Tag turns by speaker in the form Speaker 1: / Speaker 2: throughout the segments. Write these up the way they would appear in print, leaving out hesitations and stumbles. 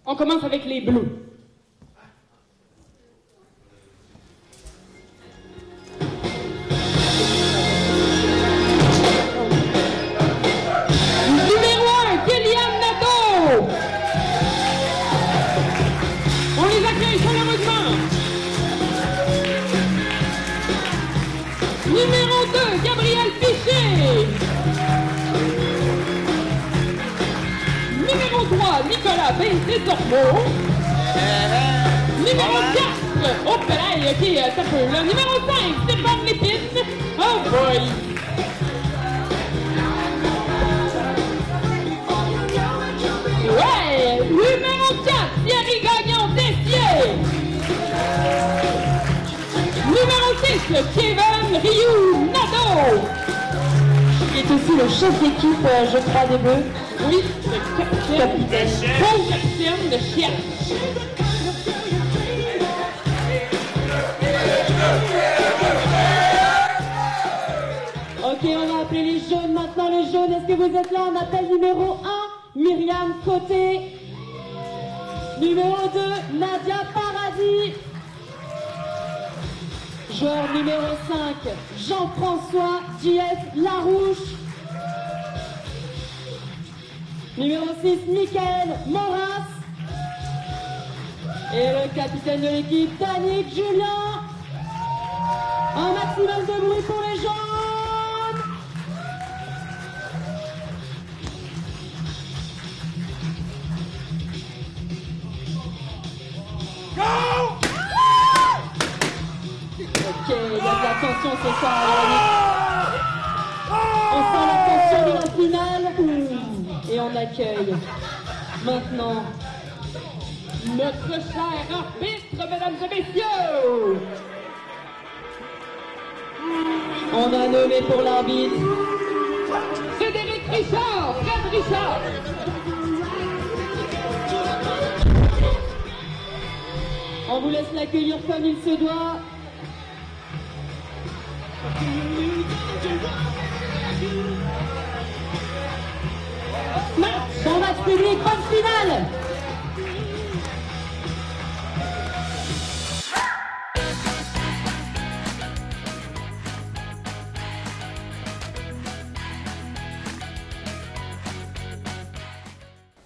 Speaker 1: On commence avec les bleus. Numéro 1, Kylian Nadeau. On les accueille chaleureusement. Numéro 2, Gabriel Piché. Numéro 3, Nicolas Benzetormo. Numéro 4, oh là, ok, ça peut là. Numéro 5, Stéphane Lépine. Oh boy! Ouais! Numéro 4, Thierry Gagnon Tessier. Numéro 6, Kevin Rioux Nadeau.
Speaker 2: Il est aussi le chef d'équipe, je crois, des Bleus.
Speaker 1: Oui, le capitaine. Bon capitaine de chien.
Speaker 2: Ok, on a appelé les jaunes. Maintenant, les jaunes, est-ce que vous êtes là? On appelle numéro 1, Myriam Côté. Numéro 2, Nadia Paradis. Joueur numéro 5, Jean-François J.F. Larouche. Numéro 6, Michael Moras. Et le capitaine de l'équipe, Danick Julien. Un maximum de bruit pour les jaunes.
Speaker 3: Go!
Speaker 2: Ok, il y a de la tension ce soir. On sent la tension de la finale. Et on accueille maintenant
Speaker 1: notre cher arbitre, mesdames et messieurs.
Speaker 2: On a nommé pour l'arbitre
Speaker 1: Frédéric Richard, Fred Richard.
Speaker 2: On vous laisse l'accueillir comme il se doit. Bon match public, bonne finale.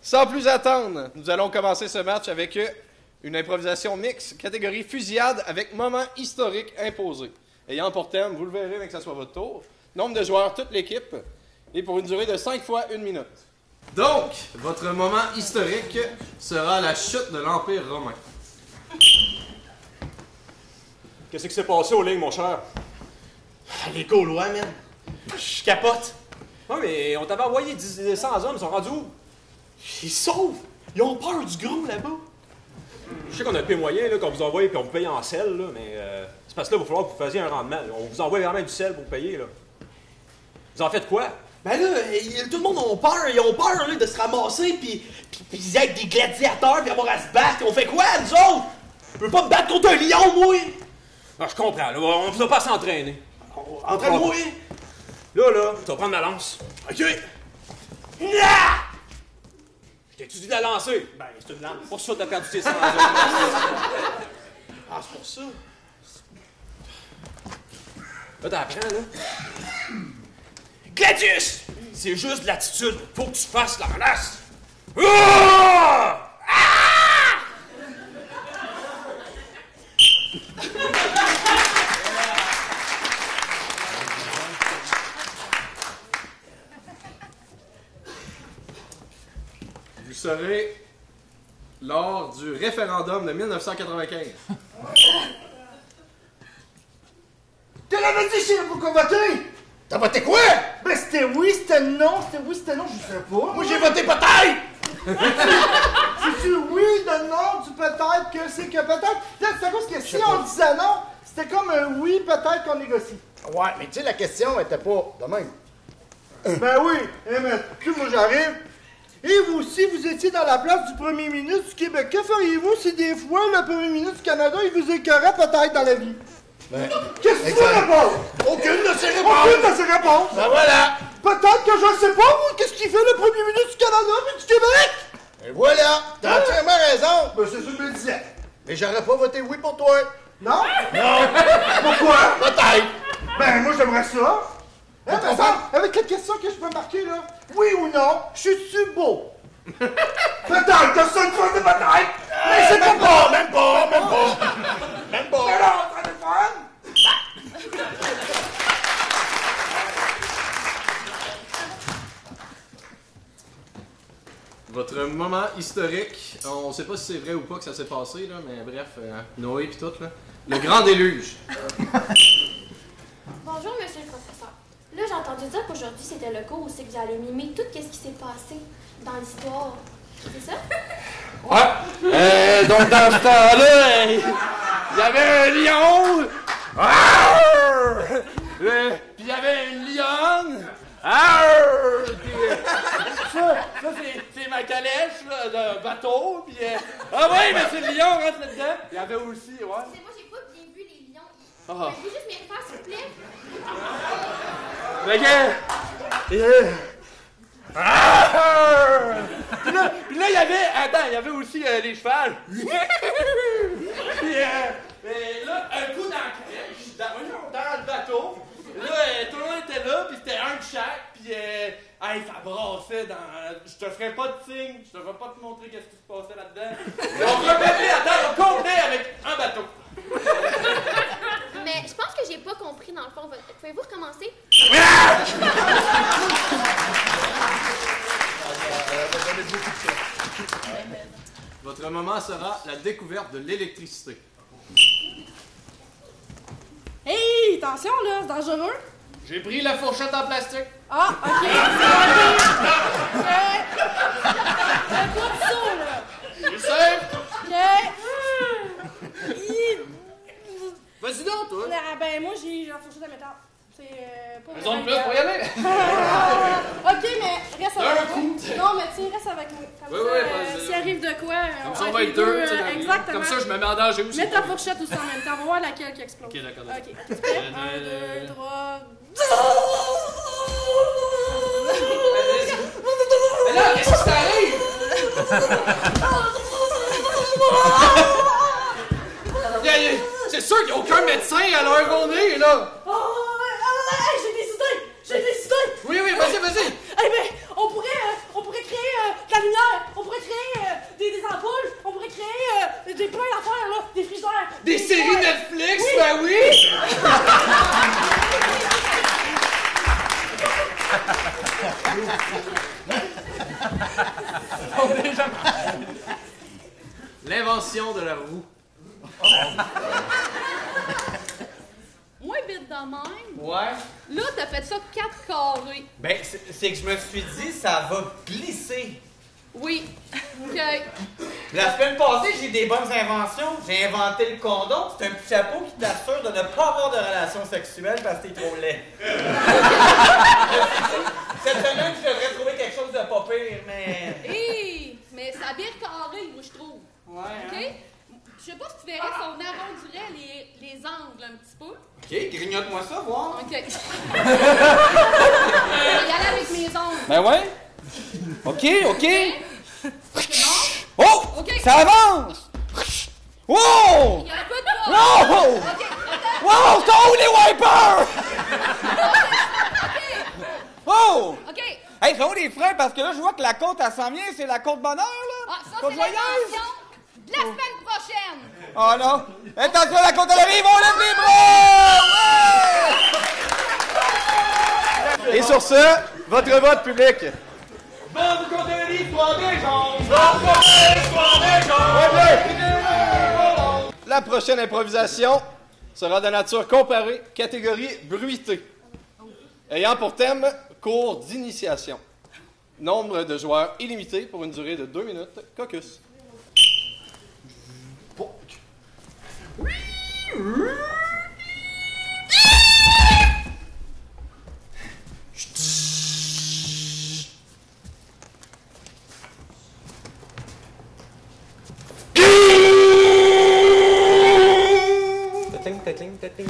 Speaker 4: Sans plus attendre, nous allons commencer ce match avec une improvisation mixte, catégorie fusillade avec moment historique imposé. Ayant pour thème, vous le verrez mais que ce soit votre tour, nombre de joueurs, toute l'équipe, et pour une durée de 5 fois 1 minute. Donc, votre moment historique sera la chute de l'Empire romain.
Speaker 3: Qu'est-ce qui s'est passé aux lignes, mon cher?
Speaker 5: Les Gaulois, man. Je capote.
Speaker 3: Non, mais on t'avait envoyé 100 hommes, ils sont rendus où?
Speaker 5: Ils sauvent. Ils ont peur du gros, là-bas.
Speaker 3: Je sais qu'on a le moyen, là, qu'on vous envoie puis on vous paye en sel, là, mais c'est parce que là, il va falloir que vous fassiez un rendement. On vous envoie vraiment du sel pour payer, là. Vous en faites quoi?
Speaker 5: Ben là, tout le monde a peur. Ils ont peur, là, de se ramasser puis être des gladiateurs puis avoir à se battre. On fait quoi, nous autres? Je peux pas me battre contre un lion, moi!
Speaker 3: Ah, je comprends, là. On ne va pas s'entraîner.
Speaker 5: Entraîne-moi!
Speaker 3: Là, tu vas prendre ma lance.
Speaker 5: OK! Nah!
Speaker 3: T'as-tu dit de la lancer?
Speaker 5: Ben, c'est une lance.
Speaker 3: Pour ça, t'as perdu tes 100 hommes.
Speaker 5: Ah, c'est pour ça.
Speaker 3: Là, t'apprends, là.
Speaker 5: Gladius! C'est juste de l'attitude. Faut que tu fasses la menace.
Speaker 4: Vous serez lors du référendum de 1995.
Speaker 5: T'as la dit chez vous qu'on voter? T'as voté quoi? Ben c'était oui, c'était non, c'était oui, c'était non, je sais pas. Moi j'ai voté peut-être! C'est-tu oui, de non,
Speaker 6: peut-être que c'est que peut-être c'est à cause que si on disait non, c'était comme un oui, peut-être qu'on négocie.
Speaker 7: Ouais, mais tu sais, la question était pas de même.
Speaker 6: Ben oui, mais puis moi j'arrive. Et vous aussi, vous étiez dans la place du premier ministre du Québec. Que feriez-vous si des fois le premier ministre du Canada, il vous écœurait peut-être dans la vie?
Speaker 7: Ben,
Speaker 6: Qu'est-ce que tu réponds?
Speaker 7: aucune de ces réponses!
Speaker 6: Aucune de ces réponses!
Speaker 7: Ben voilà!
Speaker 6: Peut-être que je sais pas, moi, qu'est-ce qu'il fait le premier ministre du Canada et du Québec?
Speaker 7: Et voilà! T'as entièrement raison!
Speaker 6: Ben c'est ça que je me disais.
Speaker 7: Mais j'aurais pas voté oui pour toi!
Speaker 6: Non?
Speaker 7: Non!
Speaker 6: Pourquoi?
Speaker 7: Peut-être!
Speaker 6: Ben moi j'aimerais ça. Hein, mais ça, avec la question que je peux marquer là, oui ou non, je suis beau. Peut-être, t'as ça une fois de peut-être! Mais c'est pas bon!
Speaker 7: Même pas! Même pas! Même pas!
Speaker 6: Mais là, on train de fun!
Speaker 4: Votre moment historique, on sait pas si c'est vrai ou pas que ça s'est passé, là, mais bref, Noé pis tout, là. Le grand déluge.
Speaker 8: Bonjour, monsieur le professeur. Là, j'ai entendu dire qu'aujourd'hui, c'était le cours où c'est que vous allez mimer tout ce qui s'est passé dans l'histoire. C'est ça?
Speaker 4: Ouais. Donc, dans ce temps-là, il y avait un lion. Puis il y avait une lionne. Ça c'est ma calèche là, de bateau. Puis, ah oui, mais c'est le lion, rentre là-dedans. Il y avait aussi, ouais.
Speaker 8: Excusez-moi, j'ai pas bien vu les lions. Pouvez-vous juste me les faire, s'il vous plaît?
Speaker 4: Puis là, il y avait. Attends, il y avait aussi les chevals. Puis là, un coup dans la calèche, dans le bateau. Là, tout le monde était là, puis c'était un de chaque, puis hey, ça brassait dans... Je te ferai pas de signe, je te ferai pas te montrer qu'est-ce qui se passait là-dedans. On remettait la terre au complet avec un bateau.
Speaker 8: Mais je pense que j'ai pas compris dans le fond. Pouvez-vous recommencer?
Speaker 4: Votre moment sera la découverte de l'électricité.
Speaker 9: Hey, attention là, c'est dangereux.
Speaker 4: J'ai pris la fourchette en plastique.
Speaker 9: Ah, ok. Un coup de saut là.
Speaker 4: Je sais.
Speaker 9: Ok.
Speaker 4: Vas-y donc, toi.
Speaker 9: Ah, ben moi j'ai la fourchette à métal. C'est pas
Speaker 4: Raison de plus pour y aller.
Speaker 9: ok, mais reste avec moi.
Speaker 4: coup.
Speaker 9: Non, mais tu restes avec moi. Comme
Speaker 4: Oui,
Speaker 9: ça,
Speaker 4: oui,
Speaker 9: s'il arrive de quoi,
Speaker 4: Comme ça, on
Speaker 9: va
Speaker 4: va être deux.
Speaker 9: exactement.
Speaker 4: Comme ça, je me mets en danger aussi.
Speaker 9: Mets ta fourchette aussi en même temps. On va voir laquelle qui explose.
Speaker 4: Ok, d'accord.
Speaker 9: Ok, tu es prêt? 1, 2, 3...
Speaker 4: Mais là, qu'est-ce qui t'arrive? C'est sûr qu'il n'y a aucun médecin à l'heure qu'on est, là.
Speaker 9: J'ai des idées! J'ai des idées!
Speaker 4: Oui, vas-y.
Speaker 9: Eh ben, on pourrait créer de la lumière, on pourrait créer des ampoules, on pourrait créer des plein d'affaires, là, des frigidaires.
Speaker 4: Des séries Netflix,
Speaker 9: Oui.
Speaker 4: ben oui! L'invention de la roue.
Speaker 2: Moins vite de même.
Speaker 5: Ouais.
Speaker 2: Là, t'as fait ça 4 carrés.
Speaker 5: Ben, c'est que je me suis dit, ça va glisser.
Speaker 2: Oui. OK.
Speaker 5: La semaine passée, j'ai des bonnes inventions. J'ai inventé le condom. C'est un petit chapeau qui t'assure de ne pas avoir de relations sexuelles parce que t'es trop laid. Cette semaine, je devrais trouver quelque chose de pas pire, mais...
Speaker 2: Hé! Mais ça a bien carré, moi, je trouve.
Speaker 5: Ouais,
Speaker 2: OK?
Speaker 5: hein?
Speaker 2: Je sais pas si tu verrais si on arrondirait les angles un petit peu.
Speaker 5: OK, grignote-moi ça, voir.
Speaker 2: OK. Je vais y aller avec mes ongles.
Speaker 10: Ben ouais. OK.
Speaker 2: C'est bon?
Speaker 10: Oh!
Speaker 2: OK.
Speaker 10: Ça avance! Wow!
Speaker 2: Il y a un peu de pas.
Speaker 10: Wow!
Speaker 2: OK, attends.
Speaker 10: Wow! Sont où les wipers? Oh!
Speaker 2: OK.
Speaker 10: Hey, sont où les freins? Parce que là, je vois que la côte, elle s'en vient. C'est la côte bonheur, là?
Speaker 2: Ah, ça,
Speaker 10: Côte
Speaker 2: c'est
Speaker 10: joyeuse?
Speaker 2: l'invention de la semaine prochaine.
Speaker 10: Oh non! Attention, la côte, elle arrive! On lève les bras! Ouais!
Speaker 4: Et sur ce, votre vote public. La prochaine improvisation sera de nature comparée, catégorie bruité. Ayant pour thème cours d'initiation. Nombre de joueurs illimité pour une durée de 2 minutes. Caucus.
Speaker 8: Toc, toc, toc!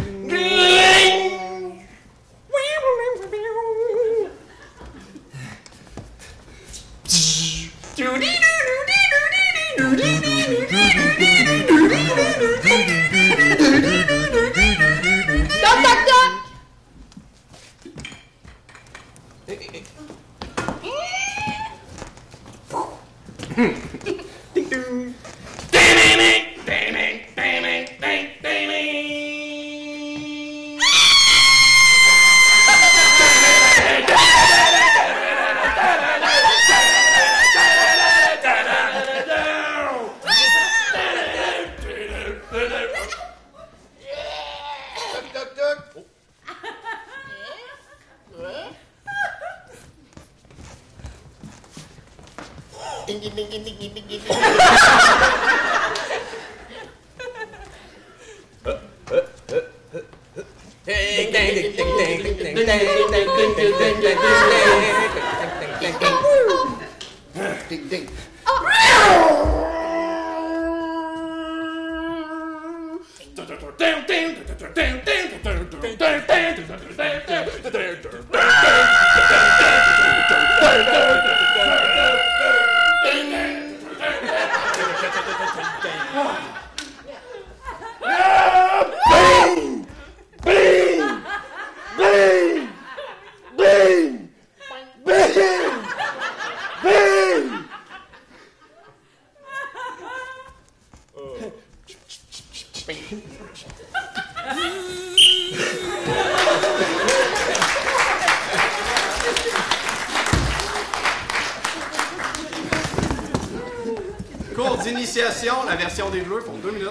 Speaker 4: Cours d'initiation, la version des Bleus pour 2 minutes.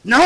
Speaker 6: Non!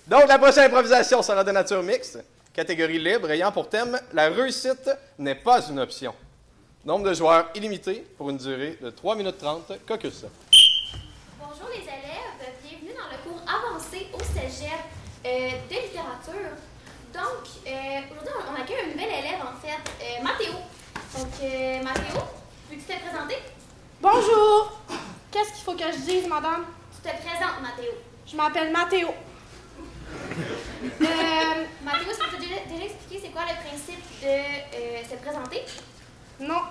Speaker 4: Donc, la prochaine improvisation sera de nature mixte, catégorie libre, ayant pour thème « La réussite n'est pas une option ». Nombre de joueurs illimité pour une durée de 3 minutes 30. Caucus.
Speaker 8: Bonjour les élèves, bienvenue dans le cours avancé au cégep de littérature. Donc, aujourd'hui, on accueille un nouvel élève en fait, Mathéo. Donc, Mathéo, peux-tu te présenter?
Speaker 9: Bonjour! Qu'est-ce qu'il faut que je dise, madame?
Speaker 8: Tu te présentes, Mathéo.
Speaker 9: Je m'appelle Mathéo.
Speaker 8: Mathéo, est-ce que tu as déjà expliqué c'est quoi le principe de se présenter?
Speaker 9: Non.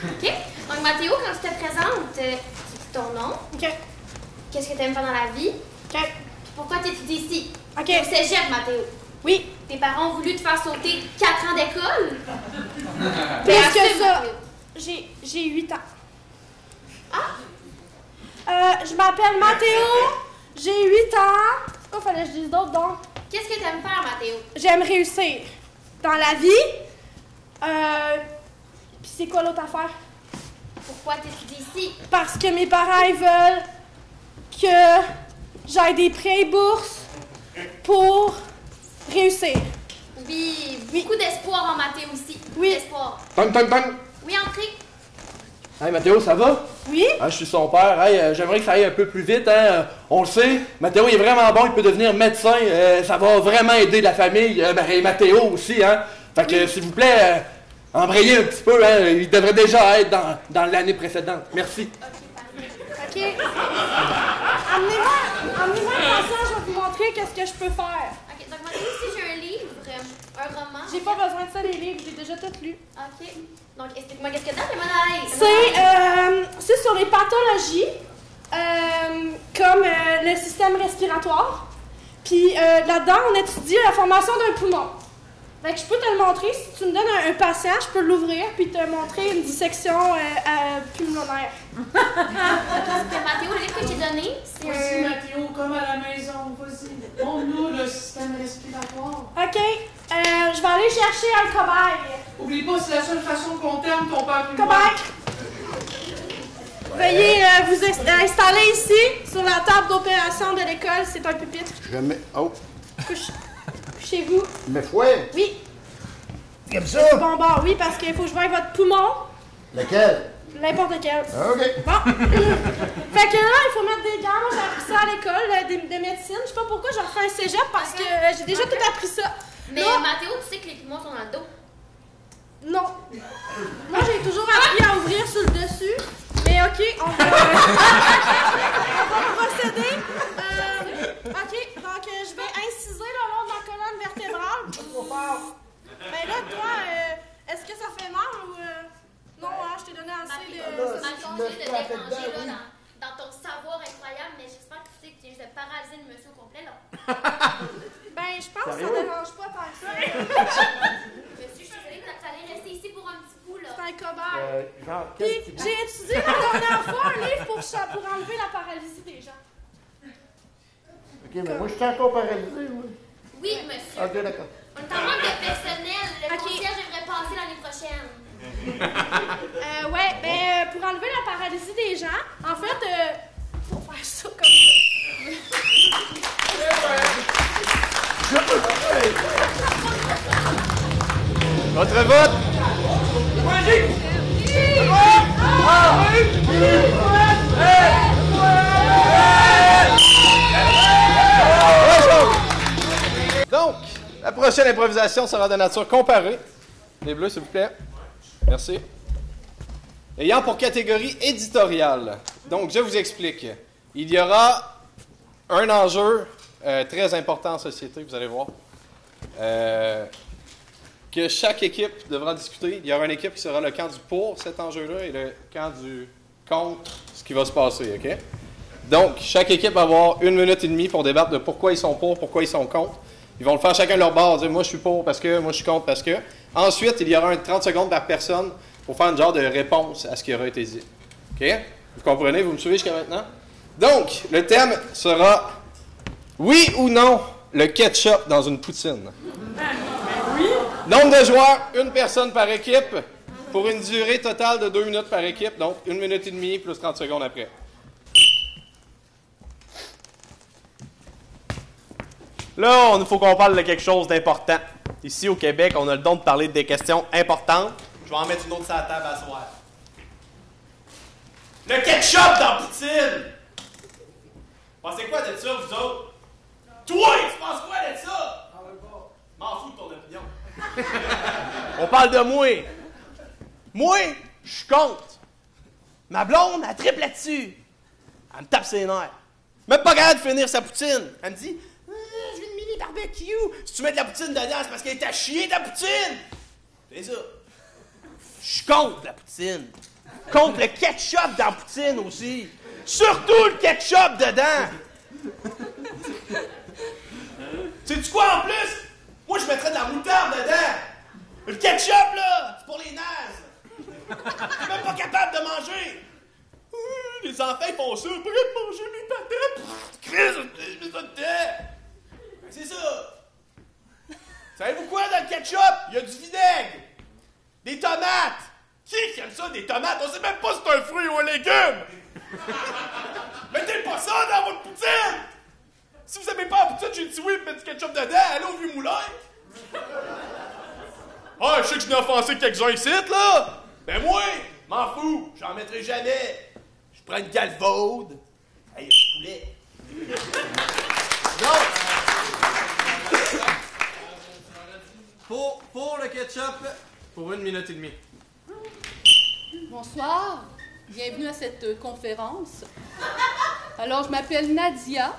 Speaker 8: OK. Donc, Mathéo, quand tu te présentes, tu ton nom.
Speaker 9: OK.
Speaker 8: Qu'est-ce que tu aimes faire dans la vie?
Speaker 9: OK.
Speaker 8: Puis pourquoi tu étudies ici?
Speaker 9: OK.
Speaker 8: Au cégep, Mathéo.
Speaker 9: Oui.
Speaker 8: Tes parents ont voulu te faire sauter 4 ans d'école?
Speaker 9: Plus
Speaker 8: assume,
Speaker 9: que ça.
Speaker 8: Mathéo.
Speaker 9: J'ai 8 ans.
Speaker 8: Ah?
Speaker 9: Je m'appelle Mathéo. J'ai 8 ans. Oh, fallait que je dise d'autres, donc.
Speaker 8: Qu'est-ce que tu aimes faire, Mathéo?
Speaker 9: J'aime réussir dans la vie. Puis c'est quoi l'autre affaire?
Speaker 8: Pourquoi tu étudies ici?
Speaker 9: Parce que mes parents, ils veulent que j'aille des prêts et bourses pour réussir.
Speaker 8: Oui, beaucoup d'espoir en Mathéo aussi.
Speaker 9: Oui.
Speaker 8: D'espoir.
Speaker 4: Tong.
Speaker 8: Oui, entrez.
Speaker 4: Hey Mathéo, ça va?
Speaker 9: Oui?
Speaker 4: Je suis son père. Hey, j'aimerais que ça aille un peu plus vite. Hein? On le sait, Mathéo il est vraiment bon, il peut devenir médecin. Ça va vraiment aider la famille. Et Mathéo aussi. Hein? Fait que, s'il vous plaît, embrayez un petit peu. Hein? Il devrait déjà être dans l'année précédente. Merci.
Speaker 9: OK. Amenez-moi un patient, je vais vous montrer qu'est-ce que je peux faire.
Speaker 8: OK, donc Mathéo, ici, j'ai un livre, un roman.
Speaker 9: J'ai pas besoin de ça, les livres, j'ai déjà tout lu.
Speaker 8: OK. Donc, explique-moi qu'est-ce que t'as, fais-moi à l'aise.
Speaker 9: C'est sur les pathologies, comme le système respiratoire. Puis là-dedans, on étudie la formation d'un poumon. Fait que je peux te le montrer. Si tu me donnes un patient, je peux l'ouvrir puis te montrer une dissection pulmonaire.
Speaker 8: Mathéo, le livre que j'ai donné, c'est
Speaker 1: Voici, Mathéo, comme à la maison. Vas-y, montre-nous le système respiratoire.
Speaker 9: OK. Je vais aller chercher un cobaye.
Speaker 1: Oublie pas, c'est la seule façon qu'on t'aime, ton père plus
Speaker 9: Cobaye. Veuillez vous installer ici, sur la table d'opération de l'école. C'est un pupitre.
Speaker 7: Je mets. Oh.
Speaker 9: Chez vous.
Speaker 7: Mais fouet.
Speaker 9: Oui.
Speaker 7: Comme ça.
Speaker 9: Bon, oui, parce qu'il faut que je voie votre poumon.
Speaker 7: Lequel?
Speaker 9: N'importe quel.
Speaker 7: OK.
Speaker 9: Bon. Fait que là, il faut mettre des gants. Moi, j'ai appris ça à l'école de médecine. Je sais pas pourquoi j'ai refait un cégep parce que j'ai déjà tout appris ça.
Speaker 8: Mais
Speaker 9: là,
Speaker 8: Mathéo, tu sais que les poumons sont dans le dos.
Speaker 9: non. Moi, j'ai toujours appris à ouvrir sur le dessus. Mais OK, on va procéder. OK, donc je vais inciser le long de la colonne vertébrale. Mais là, toi, est-ce que ça fait mal ou... Non, hein, je t'ai donné assez de...
Speaker 8: Mathéo, je vais te déranger là, dans ton savoir incroyable, mais j'espère que tu sais que tu viens de paralyser le monsieur au complet, là.
Speaker 9: Ben, je pense que ça dérange pas tant que ça.
Speaker 8: Monsieur, je suis désolée, tu allais rester ici pour un petit bout, là.
Speaker 9: C'est un cobaye. Puis, j'ai étudié la dernière fois un livre pour enlever la paralysie des gens.
Speaker 7: OK, mais moi, je suis encore paralysé, oui.
Speaker 8: Oui, monsieur.
Speaker 7: OK, d'accord.
Speaker 8: On est en manque de personnel. Le concierge devrait passer l'année prochaine.
Speaker 9: Ouais, ben, pour enlever la paralysie des gens, en fait, faut faire ça comme ça.
Speaker 4: Votre vote! Donc, la prochaine improvisation sera de nature comparée. Les bleus, s'il vous plaît. Merci. Ayant pour catégorie éditoriale. Donc, je vous explique. Il y aura un enjeu très important en société, vous allez voir, que chaque équipe devra discuter. Il y aura une équipe qui sera le camp du pour cet enjeu-là et le camp du contre ce qui va se passer, OK? Donc, chaque équipe va avoir 1 minute et demie pour débattre de pourquoi ils sont pour, pourquoi ils sont contre. Ils vont le faire chacun de leur bord, dire « moi je suis pour parce que, moi je suis contre parce que ». Ensuite, il y aura 30 secondes par personne pour faire une genre de réponse à ce qui aura été dit. OK? Vous comprenez? Vous me suivez jusqu'à maintenant? Donc, le thème sera « oui ou non le ketchup dans une poutine ». Nombre de joueurs, 1 personne par équipe, pour une durée totale de 2 minutes par équipe, donc 1 minute et demie plus 30 secondes après.
Speaker 11: Là, il faut qu'on parle de quelque chose d'important. Ici, au Québec, on a le don de parler des questions importantes. Je vais en mettre une autre sur la table à soir. Le ketchup dans la poutine! Pensez quoi de ça, vous autres? Toi, tu penses quoi de ça? M'en fous de ton opinion. On parle de moi. Moi, je suis contre. Ma blonde, elle triple là-dessus. Elle me tape ses nerfs. Même pas capable de finir sa poutine. Elle me dit, je veux une mini barbecue. Si tu mets de la poutine dedans, c'est parce qu'elle est à chier de la poutine. C'est ça. Je suis contre la poutine. Contre le ketchup dans la poutine aussi. Surtout le ketchup dedans! Sais-tu quoi en plus? Moi, je mettrais de la moutarde dedans! Le ketchup, là, c'est pour les nazes! Je suis même pas capable de manger! Les enfants, ils font ça, pas capable de manger mes patates! Chris, je mets ça dedans! Ben, c'est ça! Savez-vous quoi dans le ketchup? Il y a du vinaigre! Des tomates! Qui aime ça, des tomates? On sait même pas si c'est un fruit ou un légume! Mettez pas ça dans votre poutine! Si vous aimez pas la poutine, j'ai dit oui, mettez du ketchup dedans, allez au Vieux-Moulin! Ah, je sais que je n'ai offensé quelques-uns ici, là! Ben moi, m'en fous, j'en mettrai jamais! Je prends une galvaude! Hey, un poulet!
Speaker 4: Donc, pour le ketchup, pour 1 minute et demie.
Speaker 12: Bonsoir, bienvenue à cette conférence. Alors, je m'appelle Nadia,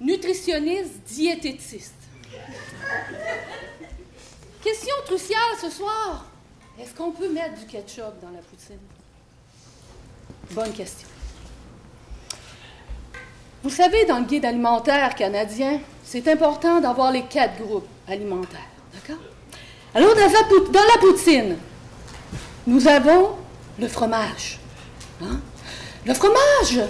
Speaker 12: nutritionniste diététiste. Question cruciale ce soir. Est-ce qu'on peut mettre du ketchup dans la poutine? Bonne question. Vous savez, dans le guide alimentaire canadien, c'est important d'avoir les 4 groupes alimentaires, d'accord? Alors, dans la poutine, nous avons le fromage. Hein? Le fromage,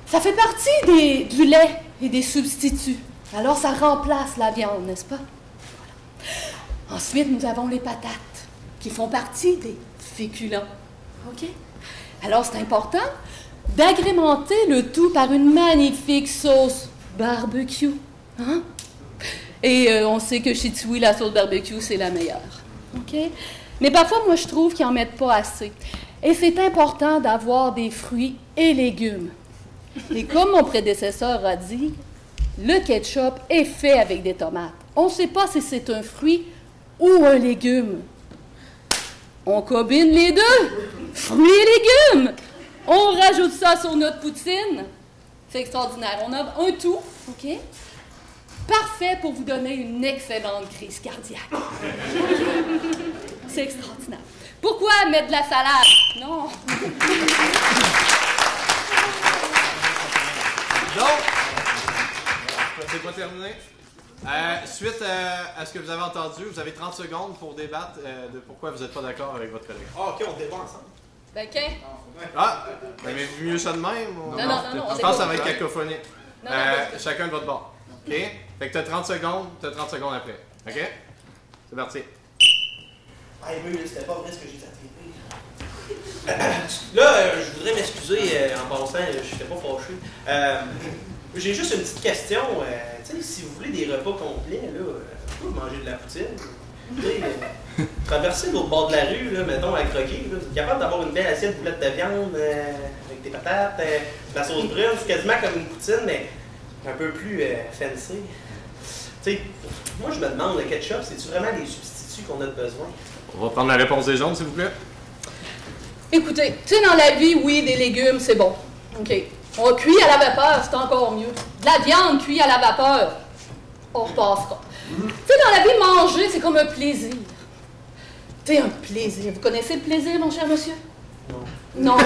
Speaker 12: ça fait partie du lait et des substituts. Alors, ça remplace la viande, n'est-ce pas? Voilà. Ensuite, nous avons les patates, qui font partie des féculents. OK? Alors, c'est important d'agrémenter le tout par une magnifique sauce barbecue. Hein? Et on sait que chez Tiwi, la sauce barbecue, c'est la meilleure. OK? Mais parfois, moi, je trouve qu'ils n'en mettent pas assez. Et c'est important d'avoir des fruits et légumes. Et comme mon prédécesseur a dit, le ketchup est fait avec des tomates. On ne sait pas si c'est un fruit ou un légume. On combine les deux, fruits et légumes. On rajoute ça sur notre poutine. C'est extraordinaire. On a un tout, OK? Parfait pour vous donner une excellente crise cardiaque. C'est extraordinaire. Pourquoi mettre de la salade? Non.
Speaker 4: Donc, c'est pas terminé. Suite à ce que vous avez entendu, vous avez 30 secondes pour débattre de pourquoi vous n'êtes pas d'accord avec votre collègue.
Speaker 5: Ah, OK, on débat ensemble.
Speaker 12: Ben, qu'un?
Speaker 4: Ah, mais mieux ça de même? Ou...
Speaker 12: Non.
Speaker 4: Je pense que ça va être cacophonique.
Speaker 12: Non,
Speaker 4: chacun de votre bord. OK? Fait que t'as 30 secondes après. OK? C'est parti.
Speaker 5: Ah, oui, c'était pas vrai ce que j'ai attrapé. Là, je voudrais m'excuser en passant, je n'étais pas fâché. J'ai juste une petite question. Tu sais, si vous voulez des repas complets, là, vous pouvez manger de la poutine. Traverser l'autre bord de la rue, là, mettons, à croquer, là, vous êtes capable d'avoir une belle assiette de boulettes de viande avec des patates, de la sauce brune, c'est quasiment comme une poutine, mais un peu plus fancy. Tu sais, moi je me demande, le ketchup, c'est-tu vraiment des substituts qu'on a besoin?
Speaker 4: On va prendre la réponse des jaunes, s'il vous plaît.
Speaker 12: Écoutez, tu sais, dans la vie, oui, des légumes, c'est bon. OK. On cuit à la vapeur, c'est encore mieux. De la viande cuite à la vapeur, on repassera. Tu sais, dans la vie, manger, c'est comme un plaisir. Tu sais, un plaisir. Vous connaissez le plaisir, mon cher monsieur? Non.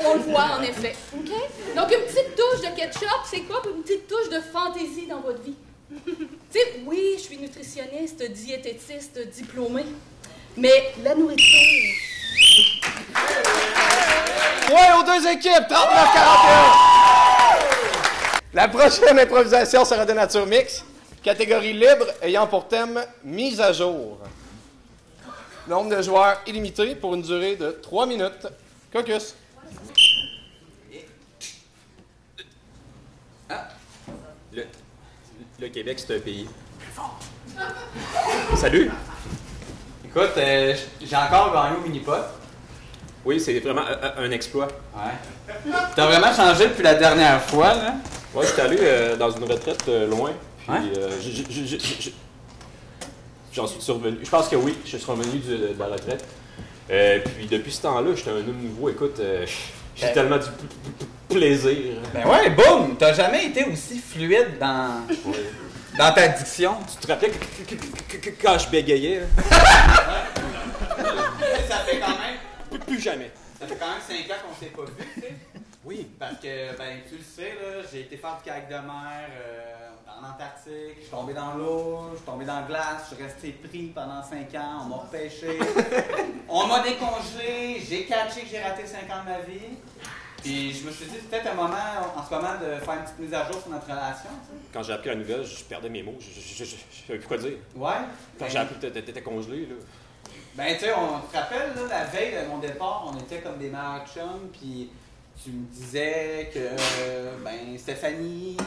Speaker 12: On le voit, en effet. OK? Donc, une petite touche de ketchup, c'est quoi? Une petite touche de fantaisie dans votre vie. Tu sais, oui, je suis nutritionniste, diététiste, diplômée, mais la nourriture...
Speaker 4: Ouais, aux deux équipes, 39-41! La prochaine improvisation sera de nature mixte, catégorie libre ayant pour thème mise à jour. Nombre de joueurs illimité pour une durée de 3 minutes. Caucus.
Speaker 3: Le Québec, c'est un pays. Salut!
Speaker 10: Écoute, j'ai encore gagné au mini-pot.
Speaker 3: Oui, c'est vraiment un exploit.
Speaker 10: Ouais. T'as vraiment changé depuis la dernière fois, là?
Speaker 3: Ouais, j'étais allé dans une retraite loin. Puis,
Speaker 10: ouais?
Speaker 3: j'en suis survenu. Je pense que oui, je suis revenu de la retraite. Puis depuis ce temps-là, j'étais un homme nouveau. Écoute, j'ai tellement du plaisir.
Speaker 10: Ben ouais, boum! T'as jamais été aussi fluide dans ta diction.
Speaker 3: Tu te rappelles quand je bégayais?
Speaker 10: Ça fait quand même.
Speaker 3: Plus jamais.
Speaker 10: Ça fait quand même 5 ans qu'on s'est pas vu, tu sais.
Speaker 3: Oui.
Speaker 10: Parce que, ben, tu le sais, là, j'ai été faire du kayak de mer en Antarctique, je suis tombé dans l'eau, je suis tombé dans la glace, je suis resté pris pendant 5 ans, on m'a repêché, on m'a décongelé, j'ai catché que j'ai raté 5 ans de ma vie. Puis je me suis dit, c'est peut-être un moment, en ce moment, de faire une petite mise à jour sur notre relation. T'sais.
Speaker 3: Quand j'ai appris la nouvelle, je perdais mes mots, je savais plus quoi dire.
Speaker 10: Ouais.
Speaker 3: Quand j'ai appris que t'étais congelé, là.
Speaker 10: Ben, tu sais, on te rappelle, là, la veille de mon départ, on était comme des meilleurs chums, puis tu me disais que, ben, Stéphanie,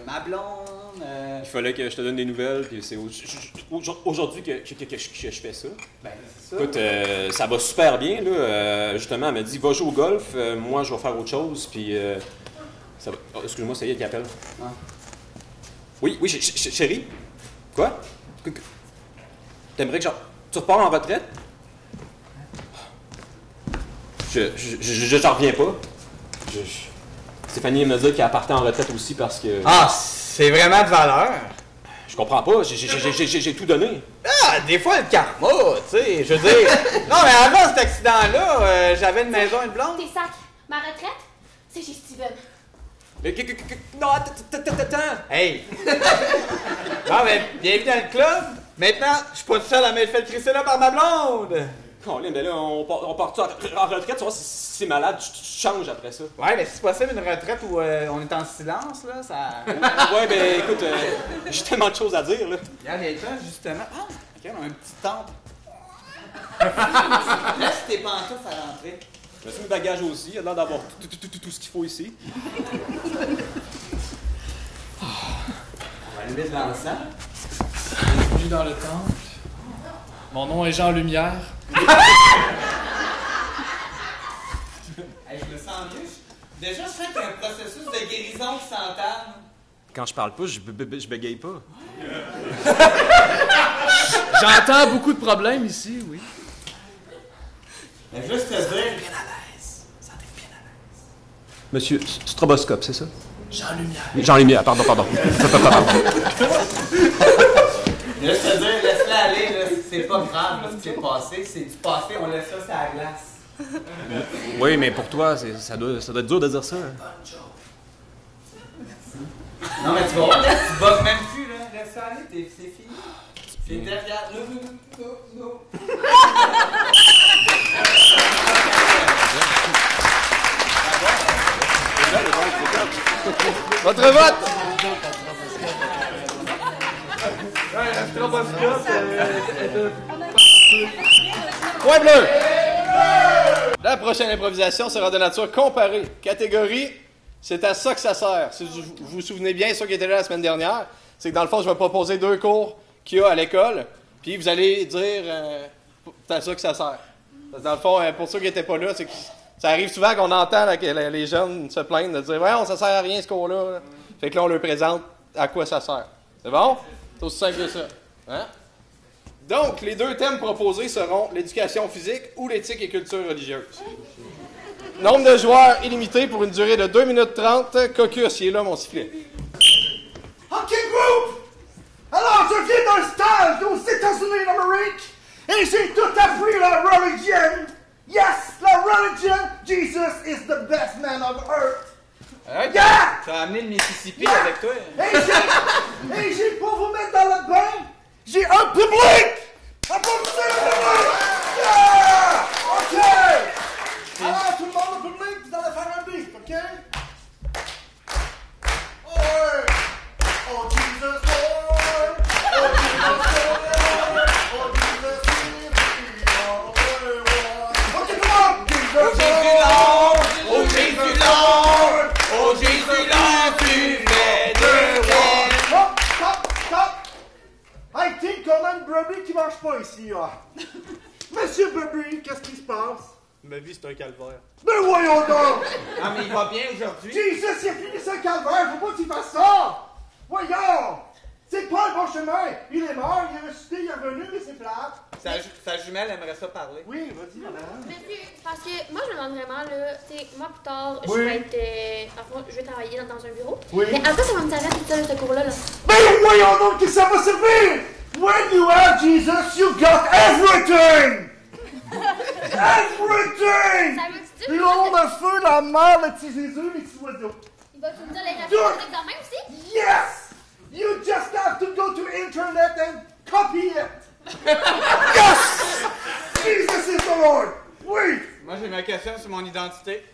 Speaker 10: ma blonde...
Speaker 3: Il fallait que je te donne des nouvelles, puis c'est aujourd'hui que je fais ça.
Speaker 10: Ben, c'est ça.
Speaker 3: Écoute, ça va super bien, là. Justement, elle m'a dit, va jouer au golf, moi je vais faire autre chose, puis ça va... Oh, excuse-moi, c'est elle qui appelle.
Speaker 10: Ah.
Speaker 3: Oui, chérie? Quoi? T'aimerais que tu repars en retraite? J'en reviens pas. Stéphanie me dit qu'elle partait en retraite aussi parce que...
Speaker 10: Ah, c'est vraiment de valeur.
Speaker 3: Je comprends pas, j'ai tout donné.
Speaker 10: Ah, des fois, le karma, tu sais, je veux dire... Non, mais avant cet accident-là, j'avais une maison et une blonde.
Speaker 8: Tes sacs. Ma retraite, c'est chez Steven.
Speaker 3: Non, attends!
Speaker 10: Hey! Non, mais bienvenue dans le club. Maintenant, je suis pas tout seul à m'être fait crisser là par ma blonde.
Speaker 3: Mais là, on part en retraite, tu vois, si c'est malade, tu changes après ça.
Speaker 10: Ouais, mais si c'est possible une retraite où on est en silence, là, ça...
Speaker 3: Ouais, ben écoute, j'ai tellement de choses à dire, là.
Speaker 10: Regarde, il y a le temps, justement. Ah, ok, on a un petit temple. Laisse tes pantoufles à l'entrée.
Speaker 3: Je me suis mis bagage aussi, il y a l'air d'avoir tout ce qu'il faut ici.
Speaker 10: On va allumer de l'encens.
Speaker 13: Bienvenue dans le temple. Mon nom est Jean Lumière.
Speaker 10: Hey, je me sens mieux. Déjà, je sens qu'il y a un processus de guérison qui s'entame.
Speaker 3: Quand je parle pas, je bégaye pas.
Speaker 13: J'entends beaucoup de problèmes ici, oui.
Speaker 10: Mais juste te dire...
Speaker 13: Bien à l'aise. Sentez bien à l'aise.
Speaker 3: Monsieur, stroboscope, c'est ça?
Speaker 13: Jean Lumière.
Speaker 3: Jean Lumière, pardon.
Speaker 10: Juste te dire, laisse-la aller, là. C'est pas grave, là, ce qui s'est passé. C'est du passé, on laisse ça sur la glace.
Speaker 3: Oui, mais pour toi, ça doit être dur de dire ça. Hein?
Speaker 13: Bonne joke.
Speaker 10: Non, mais tu vas voir, là, tu bugs même plus, là. Laisse ça aller, c'est fini. C'est derrière. Non.
Speaker 4: Votre vote! La stroboscope Point bleu! La prochaine improvisation sera de nature comparée. Catégorie, c'est à ça que ça sert. Si vous vous souvenez bien, ceux qui étaient là la semaine dernière, c'est que dans le fond, je vais proposer 2 cours qu'il y a à l'école, puis vous allez dire c'est à ça que ça sert. Parce que dans le fond, pour ceux qui n'étaient pas là, c'est que ça arrive souvent qu'on entend là, que les jeunes se plaignent de dire « Ouais, ça sert à rien ce cours-là. Là. » Fait que là, on leur présente à quoi ça sert. C'est bon? C'est aussi simple que ça. Hein? Donc, les 2 thèmes proposés seront l'éducation physique ou l'éthique et culture religieuse. Nombre de joueurs illimité pour une durée de 2 minutes 30. Cocus, il est là, mon sifflet.
Speaker 6: OK, groupe! Alors, je viens d'un stage aux États-Unis d'Amérique et j'ai tout appris la religion. Yes, la religion. Jesus is the best man of earth.
Speaker 10: Yeah! Tu as amené le Mississippi avec toi.
Speaker 6: Et j'ai pour vous mettre dans le bain, j'ai un public! Applaudissez le public! Yeah! OK! Alors, tout le monde au public, vous allez faire un beat, OK? Ouais! Oh, Jesus Lord! Oh, Jesus Lord! Oh, Jesus Lord! OK, come on! Jesus Lord!
Speaker 10: Oh, Jésus Lord! Oh, Jésus Lord, tu fais de rêve!
Speaker 6: Stop! I think qu'on a une brebis qui marche pas ici, là. Monsieur Brebis, qu'est-ce qui se passe?
Speaker 4: Ma vie, c'est un calvaire.
Speaker 6: Mais voyons donc!
Speaker 10: Ah, mais il va bien aujourd'hui?
Speaker 6: Jesus, il a fini ce calvaire, faut pas qu'il fasse ça! Voyons! C'est pas le bon chemin! Il est mort, il est ressuscité, il est revenu, mais c'est plate!
Speaker 10: Sa jumelle aimerait ça parler.
Speaker 6: Oui, vas-y, madame.
Speaker 8: Monsieur, parce que moi, je me demande vraiment, là, tu sais, moi, plus tard,
Speaker 6: Oui.
Speaker 8: je vais être. Enfin, je vais travailler dans un bureau.
Speaker 6: Oui.
Speaker 8: Mais à quoi ça va me servir tout ça, ce cours-là, là?
Speaker 6: Mais voyons donc que ça va servir! When you have Jesus, you got everything! Everything!
Speaker 8: Ça veut
Speaker 6: la mort, le petit Jésus, les petits oiseaux.
Speaker 8: Il va nous dire les références d'examen aussi?
Speaker 6: Yes! You just have to go to internet and copy it. Yes! Jesus is the Lord. Oui.
Speaker 10: Moi, j'ai ma question sur mon identité.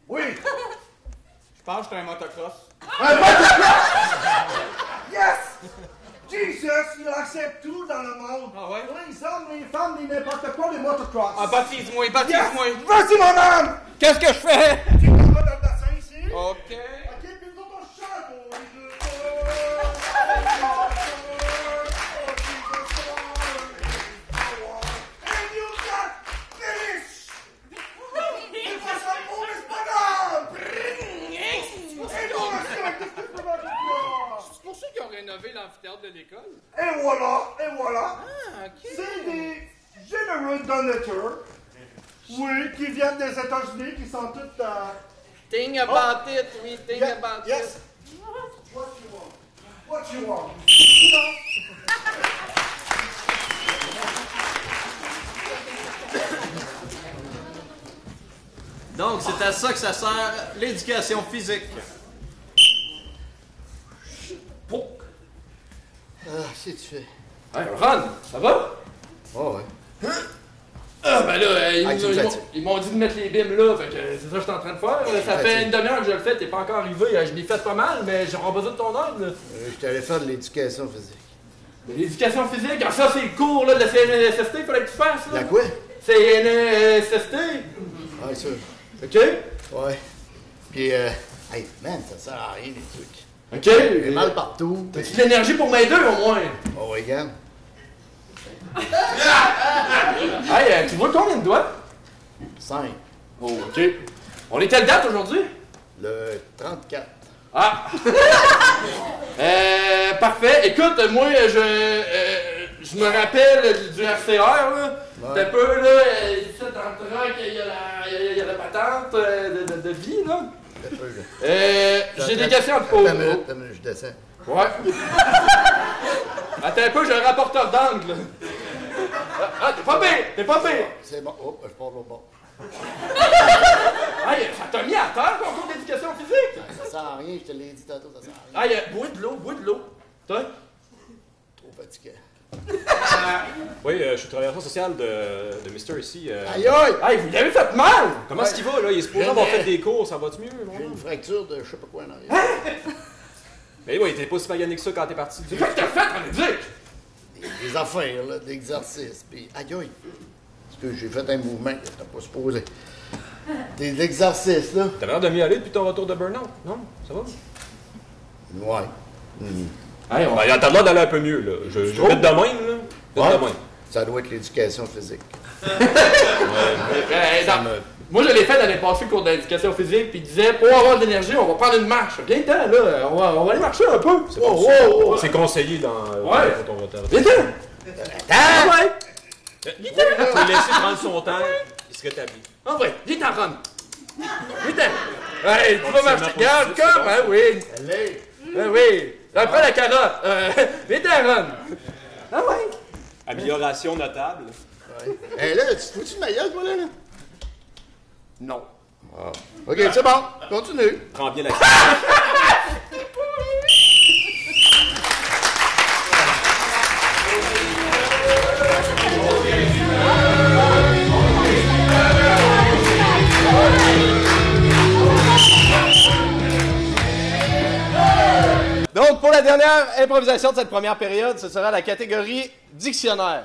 Speaker 6: Oui.
Speaker 10: Je pense que je suis un motocross.
Speaker 6: Un motocross? Yes! Jesus, il accepte tout dans le monde.
Speaker 10: Ah ouais?
Speaker 6: Les hommes, les femmes, les n'importe quoi, les motocross.
Speaker 10: Ah, baptise-moi, baptise-moi.
Speaker 6: Yes. Vas-y, mon homme!
Speaker 10: Qu'est-ce que je fais?
Speaker 6: Tu t'en vas dans le bassin ici.
Speaker 10: OK.
Speaker 6: OK, puis nous autres, on chante. And you got this! C'est pas ça, mon espagnol!
Speaker 4: C'est pour ça qu'ils ont rénové l'amphithéâtre de l'école?
Speaker 6: Et voilà, et voilà.
Speaker 4: Ah, OK.
Speaker 6: C'est des généreux donateurs, oui, qui viennent des États-Unis, qui sont toutes...
Speaker 4: Think about it, we think about
Speaker 6: yes.
Speaker 4: it.
Speaker 6: What you want? What you want?
Speaker 4: Donc, c'est à ça que ça sert l'éducation physique.
Speaker 7: Ah, c'est tu fais.
Speaker 13: Hey, Ron, ça va?
Speaker 7: Oh, ouais.
Speaker 13: Ah, ben là,
Speaker 7: tu
Speaker 13: ils m'ont dit de mettre les bimes là, fait que c'est ça que je suis en train de faire. Ça fait une demi-heure que je le fais, t'es pas encore arrivé. Je l'ai fait pas mal, mais j'aurai besoin de ton aide. Là.
Speaker 7: Je t'allais faire de l'éducation physique.
Speaker 13: De l'éducation physique, ah, ça c'est le cours là, de la CNSST, il fallait que tu fasses. Là.
Speaker 7: La quoi?
Speaker 13: CNSST.
Speaker 7: Ouais, ça.
Speaker 13: OK?
Speaker 7: Ouais. Puis, hey, man, ça sert à rien, les trucs.
Speaker 13: OK.
Speaker 7: J'ai mal partout.
Speaker 13: T'as-tu de l'énergie pour m'aider au moins?
Speaker 7: Oh, ouais, regarde.
Speaker 13: Hey, tu vois combien de doigts?
Speaker 7: 5.
Speaker 13: Oh, OK. On est quelle date aujourd'hui?
Speaker 7: Le 34.
Speaker 13: Ah! Parfait. Écoute, moi, je me rappelle du RCR, là.
Speaker 7: Ouais.
Speaker 13: C'est un peu, là, ici, dans le truck, il y a la patente de vie, là. J'ai des questions à te poser.
Speaker 7: Attends une minute, je descends.
Speaker 13: Ouais. Attends un peu, j'ai un rapporteur d'angle, là. Ah, t'es pas pire! T'es pas pire!
Speaker 7: C'est bon. Oh, je pars l'autre bord.
Speaker 13: Hey, ça t'a mis à terre, ton cours d'éducation physique?
Speaker 7: Ça sert à rien, je te l'ai dit tantôt, ça sert à rien.
Speaker 13: Hey, bois de l'eau. Toi?
Speaker 7: Trop fatigué.
Speaker 3: Oui, je suis travailleur social de Mister ici.
Speaker 7: Aïe aïe!
Speaker 13: Hey, vous l'avez fait mal!
Speaker 3: Comment est-ce qu'il va, là? Il est supposé avoir fait des cours, ça va-tu mieux?
Speaker 7: J'ai une fracture de je sais pas quoi en arrière.
Speaker 3: Mais oui, t'es pas si magané que ça quand t'es parti.
Speaker 13: C'est quoi que t'as fait en éduc?
Speaker 7: Des affaires, là, d'exercices. Puis, aïe aïe! Parce que j'ai fait un mouvement que t'as pas supposé. Des exercices, là.
Speaker 3: T'avais l'air de mieux aller depuis ton retour de burn-out, non? Ça va?
Speaker 7: Ouais.
Speaker 3: Hey, t'as l'air d'aller un peu mieux, là. Je vais de même, là.
Speaker 7: Ouais.
Speaker 3: De même.
Speaker 7: Ça doit être l'éducation physique.
Speaker 13: Moi, je l'ai fait l'année passée, le cours d'éducation physique, puis il disait, pour avoir de l'énergie, on va prendre une marche. Viens temps, là, on va aller marcher un peu.
Speaker 3: C'est conseillé dans ton retour.
Speaker 13: Viens temps!
Speaker 3: Attends! Ouais! Il faut le laisser prendre son temps, il se rétablit.
Speaker 13: En vrai, viens t'en Ron. Viens t'en. Hey, tu vas marcher. Regarde comme, hein, oui. Oui. Prends la carotte. Viens t'en Ron. Ah ouais.
Speaker 3: Amélioration notable.
Speaker 7: Ouais. Hey, là, tu te fous-tu de ma gueule, toi, là?
Speaker 13: Non.
Speaker 7: Ah. OK, c'est bon. Continue.
Speaker 3: Prends bien la
Speaker 4: Donc, pour la dernière improvisation de cette première période, ce sera la catégorie dictionnaire.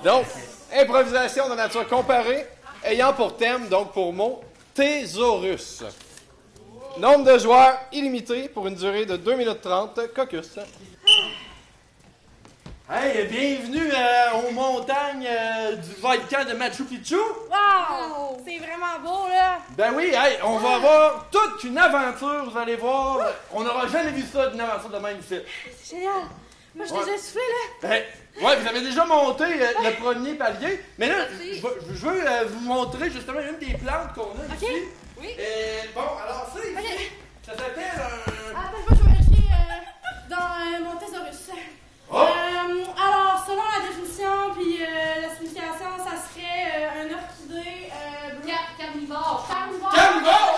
Speaker 4: Donc, improvisation de nature comparée, ayant pour thème, donc pour mot, thésaurus. Nombre de joueurs illimité pour une durée de 2 minutes 30. Caucus.
Speaker 13: Hey, bienvenue aux montagnes du volcan de Machu Picchu.
Speaker 9: Wow! C'est vraiment beau, là!
Speaker 13: Ben oui, hey, on va avoir toute une aventure, vous allez voir. On n'aura jamais vu ça d'une aventure de même ici.
Speaker 9: C'est génial! Moi, je t'ai déjà soufflé, là!
Speaker 13: Ben, ouais, vous avez déjà monté le premier palier, mais là, je veux vous montrer justement une des plantes qu'on a ici.
Speaker 9: Oui.
Speaker 13: Bon, alors ça ici, ça s'appelle un...
Speaker 9: Attends, je vais vérifier dans mon thésaurus. Alors, selon la définition puis la signification, ça serait un orchidée...
Speaker 1: Carnivore.
Speaker 13: Carnivore!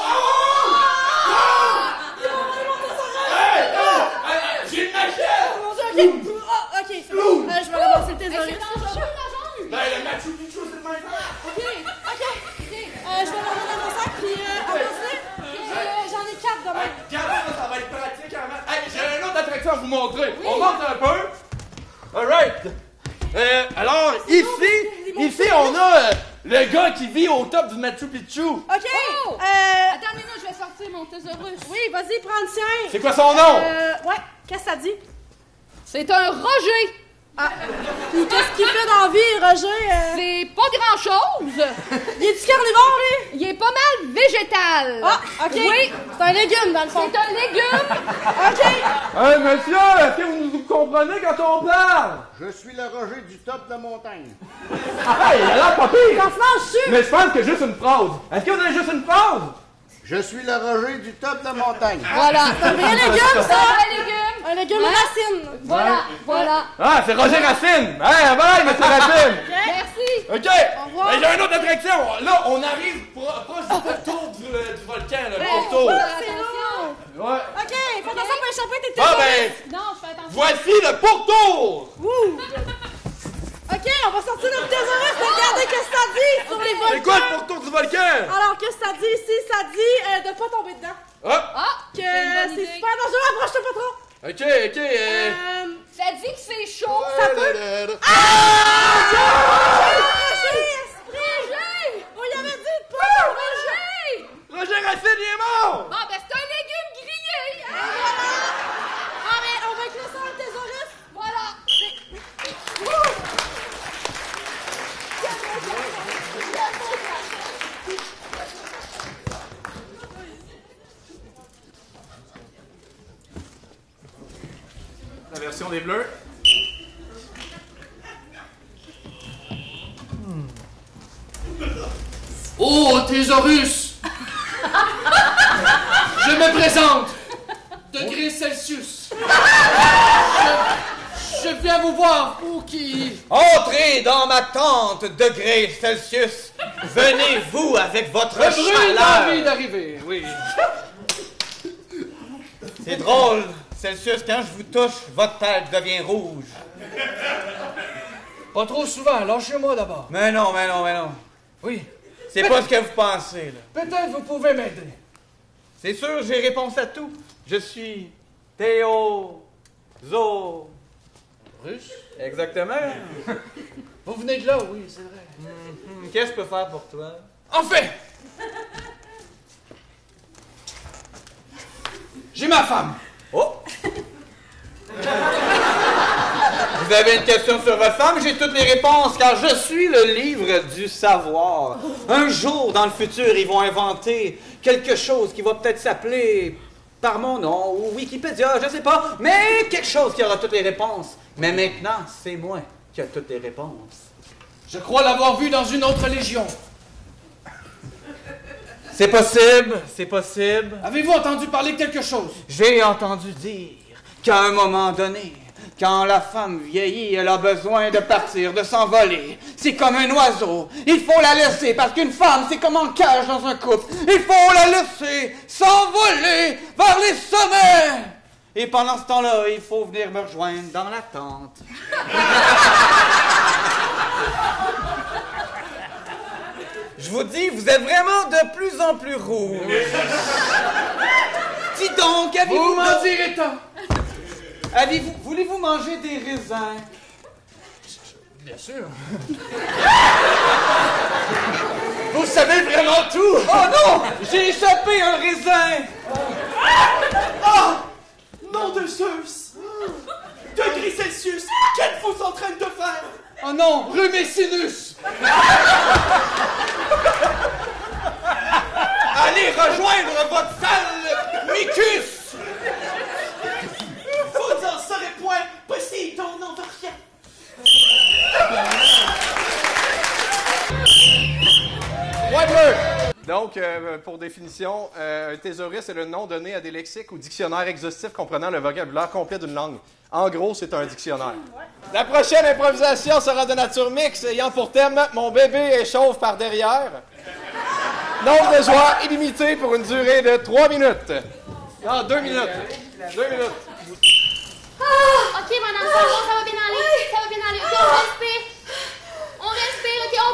Speaker 13: Picchu, c'est le même.
Speaker 9: OK. Je vais l'emmener dans mon sac, puis j'en ai 4 demain.
Speaker 13: Regarde, ça va être pratique avant. Hey, j'ai une autre attraction à vous montrer. On monte un peu. Alright. Alors, ici, on a le gars qui vit au top du Machu Picchu.
Speaker 9: OK.
Speaker 12: Attends une minute, je vais sortir mon thésaurus.
Speaker 9: Oui, vas-y, prends le sien.
Speaker 13: C'est quoi son nom?
Speaker 9: Ouais, qu'est-ce que ça dit?
Speaker 12: C'est un Roger.
Speaker 9: Ah, puis qu'est-ce qu'il fait dans la vie, Roger?
Speaker 12: C'est pas grand-chose.
Speaker 9: Il est-tu carnivore, lui?
Speaker 12: Il est pas mal végétal.
Speaker 9: Ah, OK.
Speaker 12: Oui.
Speaker 9: C'est un légume, dans le fond.
Speaker 12: C'est un légume.
Speaker 9: OK.
Speaker 13: Hey, monsieur, est-ce que vous nous comprenez quand on parle?
Speaker 7: Je suis le Roger du top de la montagne.
Speaker 13: Hey, il a l'air pas pire.
Speaker 9: Quand se mange dessus.
Speaker 13: Mais je pense que juste une phrase. Est-ce que vous avez juste une phrase?
Speaker 7: Je suis le Roger du top de la montagne.
Speaker 12: Voilà.
Speaker 9: C'est un vrai légume, ça.
Speaker 12: Un légume.
Speaker 9: Un légume racine.
Speaker 12: Voilà.
Speaker 13: Ah, c'est Roger Racine. Hey, bye, monsieur Racine.
Speaker 12: Merci.
Speaker 13: OK.
Speaker 9: Au revoir.
Speaker 13: Hey, j'ai une autre attraction. Là, on arrive proche du pourtour du volcan, le pourtour.
Speaker 9: Attention.
Speaker 13: Ouais.
Speaker 9: OK, fais attention pour échapper tes
Speaker 13: Ah,
Speaker 9: thésaurus.
Speaker 13: ben,
Speaker 12: Non, je fais attention.
Speaker 13: voici le pourtour.
Speaker 9: Ouh. OK, on va sortir notre thésaurus et regarder qu'est-ce que ça dit sur les volcans.
Speaker 13: C'est quoi le pourtour du volcan?
Speaker 9: Alors, qu'est-ce que ça dit ici? Ça dit de pas tomber dedans.
Speaker 13: Ah.
Speaker 9: Que
Speaker 12: c'est une bonne
Speaker 9: c'est
Speaker 12: idée.
Speaker 9: super dangereux, approche-toi pas trop.
Speaker 13: OK.
Speaker 12: Ça dit que c'est chaud.
Speaker 9: Ça peut...
Speaker 12: Roger!
Speaker 9: On y avait dit de pas!
Speaker 12: Roger!
Speaker 13: Roger Racine, il est mort.
Speaker 12: Bon, ben c'est un légume grillé.
Speaker 9: Et voilà! Ah, mais on va écrire ça dans le thésaurus.
Speaker 12: Voilà.
Speaker 11: La version des Bleus.
Speaker 14: Oh, Thésaurus! Je me présente! Degrés Celsius! Je viens vous voir, vous qui...
Speaker 10: Entrez dans ma tente, degrés Celsius. Venez, vous, avec votre
Speaker 14: Me brûle
Speaker 10: chaleur.
Speaker 14: d'envie d'arriver, oui.
Speaker 10: C'est drôle, Celsius, quand je vous touche, votre tête devient rouge.
Speaker 14: Pas trop souvent, lâchez-moi d'abord.
Speaker 10: Mais non.
Speaker 14: Oui.
Speaker 10: C'est pas ce que vous pensez, là.
Speaker 14: Peut-être vous pouvez m'aider.
Speaker 10: C'est sûr, j'ai réponse à tout. Je suis Théo...
Speaker 14: Russe?
Speaker 10: Exactement.
Speaker 14: Vous venez de là, oui, c'est vrai.
Speaker 10: Qu'est-ce que je peux faire pour toi?
Speaker 14: En fait! J'ai ma femme.
Speaker 10: Oh! Vous avez une question sur votre femme? J'ai toutes les réponses, car je suis le livre du savoir. Un jour, dans le futur, ils vont inventer quelque chose qui va peut-être s'appeler par mon nom, ou Wikipédia, je sais pas, mais quelque chose qui aura toutes les réponses. Mais maintenant, c'est moi qui a toutes les réponses.
Speaker 14: Je crois l'avoir vu dans une autre légion.
Speaker 10: C'est possible, c'est possible.
Speaker 14: Avez-vous entendu parler de quelque chose?
Speaker 10: J'ai entendu dire qu'à un moment donné, quand la femme vieillit, elle a besoin de partir, de s'envoler. C'est comme un oiseau. Il faut la laisser, parce qu'une femme, c'est comme en cage dans un couple. Il faut la laisser s'envoler vers les sommets. Et pendant ce temps-là, il faut venir me rejoindre dans la tente. Je vous dis, vous êtes vraiment de plus en plus rouge. Dis donc,
Speaker 14: Vous m'en direz tant.
Speaker 10: Voulez-vous manger des raisins?
Speaker 14: Bien sûr.
Speaker 10: Vous savez vraiment tout! Oh non! J'ai échappé un raisin!
Speaker 11: Oh! Nom de Zeus! Degrés Celsius! Qu'êtes-vous en train de faire?
Speaker 14: Oh non, Rumécinus!
Speaker 10: Allez rejoindre votre sale mucus!
Speaker 11: Vous en serez point! Poséidon n'en va rien!
Speaker 4: Ouais, bleu! Donc, pour définition, un thésaurus est le nom donné à des lexiques ou dictionnaires exhaustifs comprenant le vocabulaire complet d'une langue. En gros, c'est un dictionnaire. La prochaine improvisation sera de nature mixte, ayant pour thème « Mon bébé est chauve par derrière ». Nombre de joueurs illimité pour une durée de 3 minutes. Non, 2 minutes. 2 minutes.
Speaker 8: Ok, madame, ça va bien aller. Ça va bien aller. Ok, on respire. On respire, ok, on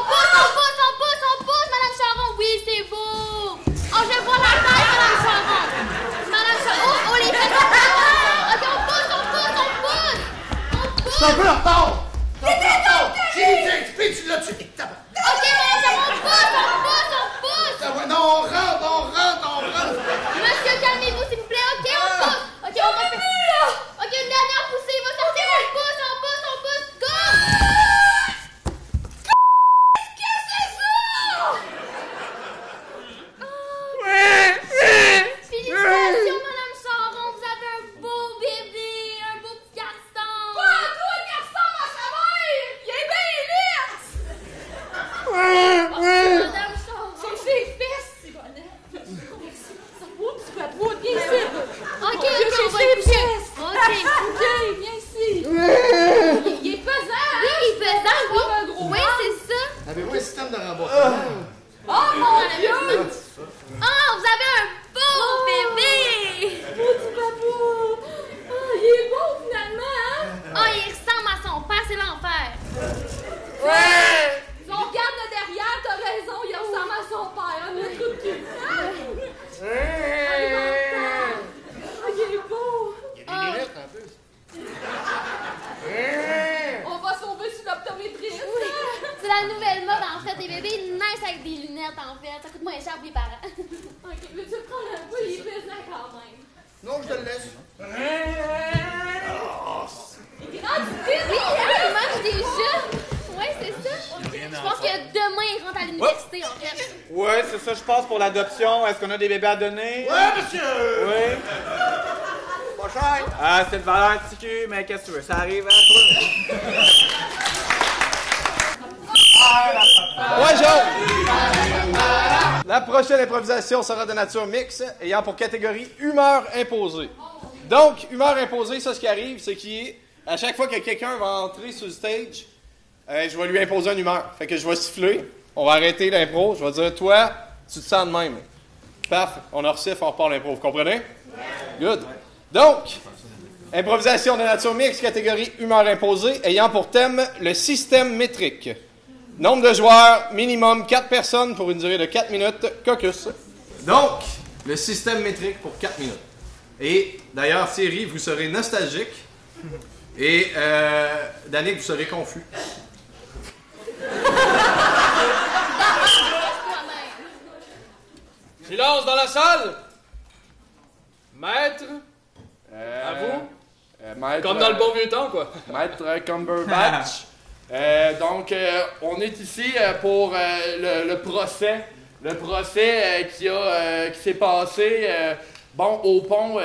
Speaker 7: un système de remboursement.
Speaker 8: Oh mon Dieu! Oh, vous avez un beau bébé!
Speaker 9: Petit babou! Oh, il est beau finalement, hein?
Speaker 8: Oh, il ressemble à son père, c'est l'enfer!
Speaker 9: Ouais! Si on regarde le derrière, t'as raison, il ressemble à son père, hein, le trou de cul. Oh, il est beau!
Speaker 7: Il y a des lunettes en plus.
Speaker 9: On va sauver sur l'optométriste.
Speaker 8: C'est la nouvelle mode en fait, les bébés naissent avec des lunettes en fait. Ça coûte moins cher pour les parents.
Speaker 9: Ok, veux-tu le prendre un peu? Il est pesant quand même.
Speaker 7: Non, je te le laisse.
Speaker 8: Ah, tu dis, oui, il mange des jeux. Ouais, c'est ça. Je pense que demain, il rentre à l'université en fait.
Speaker 10: Ouais, c'est ça, je passe pour l'adoption. Est-ce qu'on a des bébés à donner?
Speaker 7: Ouais, monsieur!
Speaker 10: Oui.
Speaker 7: Pas cher.
Speaker 10: Ah, c'est de valeur de petit cul, mais qu'est-ce que tu veux? Ça arrive à toi.
Speaker 4: Ouais, Joe! La prochaine improvisation sera de nature mixte, ayant pour catégorie humeur imposée. Donc, humeur imposée, ça, ce qui arrive, c'est qu'à chaque fois que quelqu'un va entrer sur le stage, je vais lui imposer une humeur. Fait que je vais siffler, on va arrêter l'impro, je vais dire, toi, tu te sens de même. Paf, on en siffle, on repart l'impro. Vous comprenez? Good. Donc, improvisation de nature mixte, catégorie humeur imposée, ayant pour thème le système métrique. Nombre de joueurs, minimum 4 personnes pour une durée de 4 minutes. Caucus. Donc, le système métrique pour 4 minutes. Et d'ailleurs, Thierry, vous serez nostalgique. Et Danick, vous serez confus.
Speaker 14: Silence dans la salle! Maître? À vous?
Speaker 13: Maître,
Speaker 14: Comme dans le bon vieux temps, quoi.
Speaker 13: Maître Cumberbatch. Donc, on est ici pour le procès. Le procès qui s'est passé au pont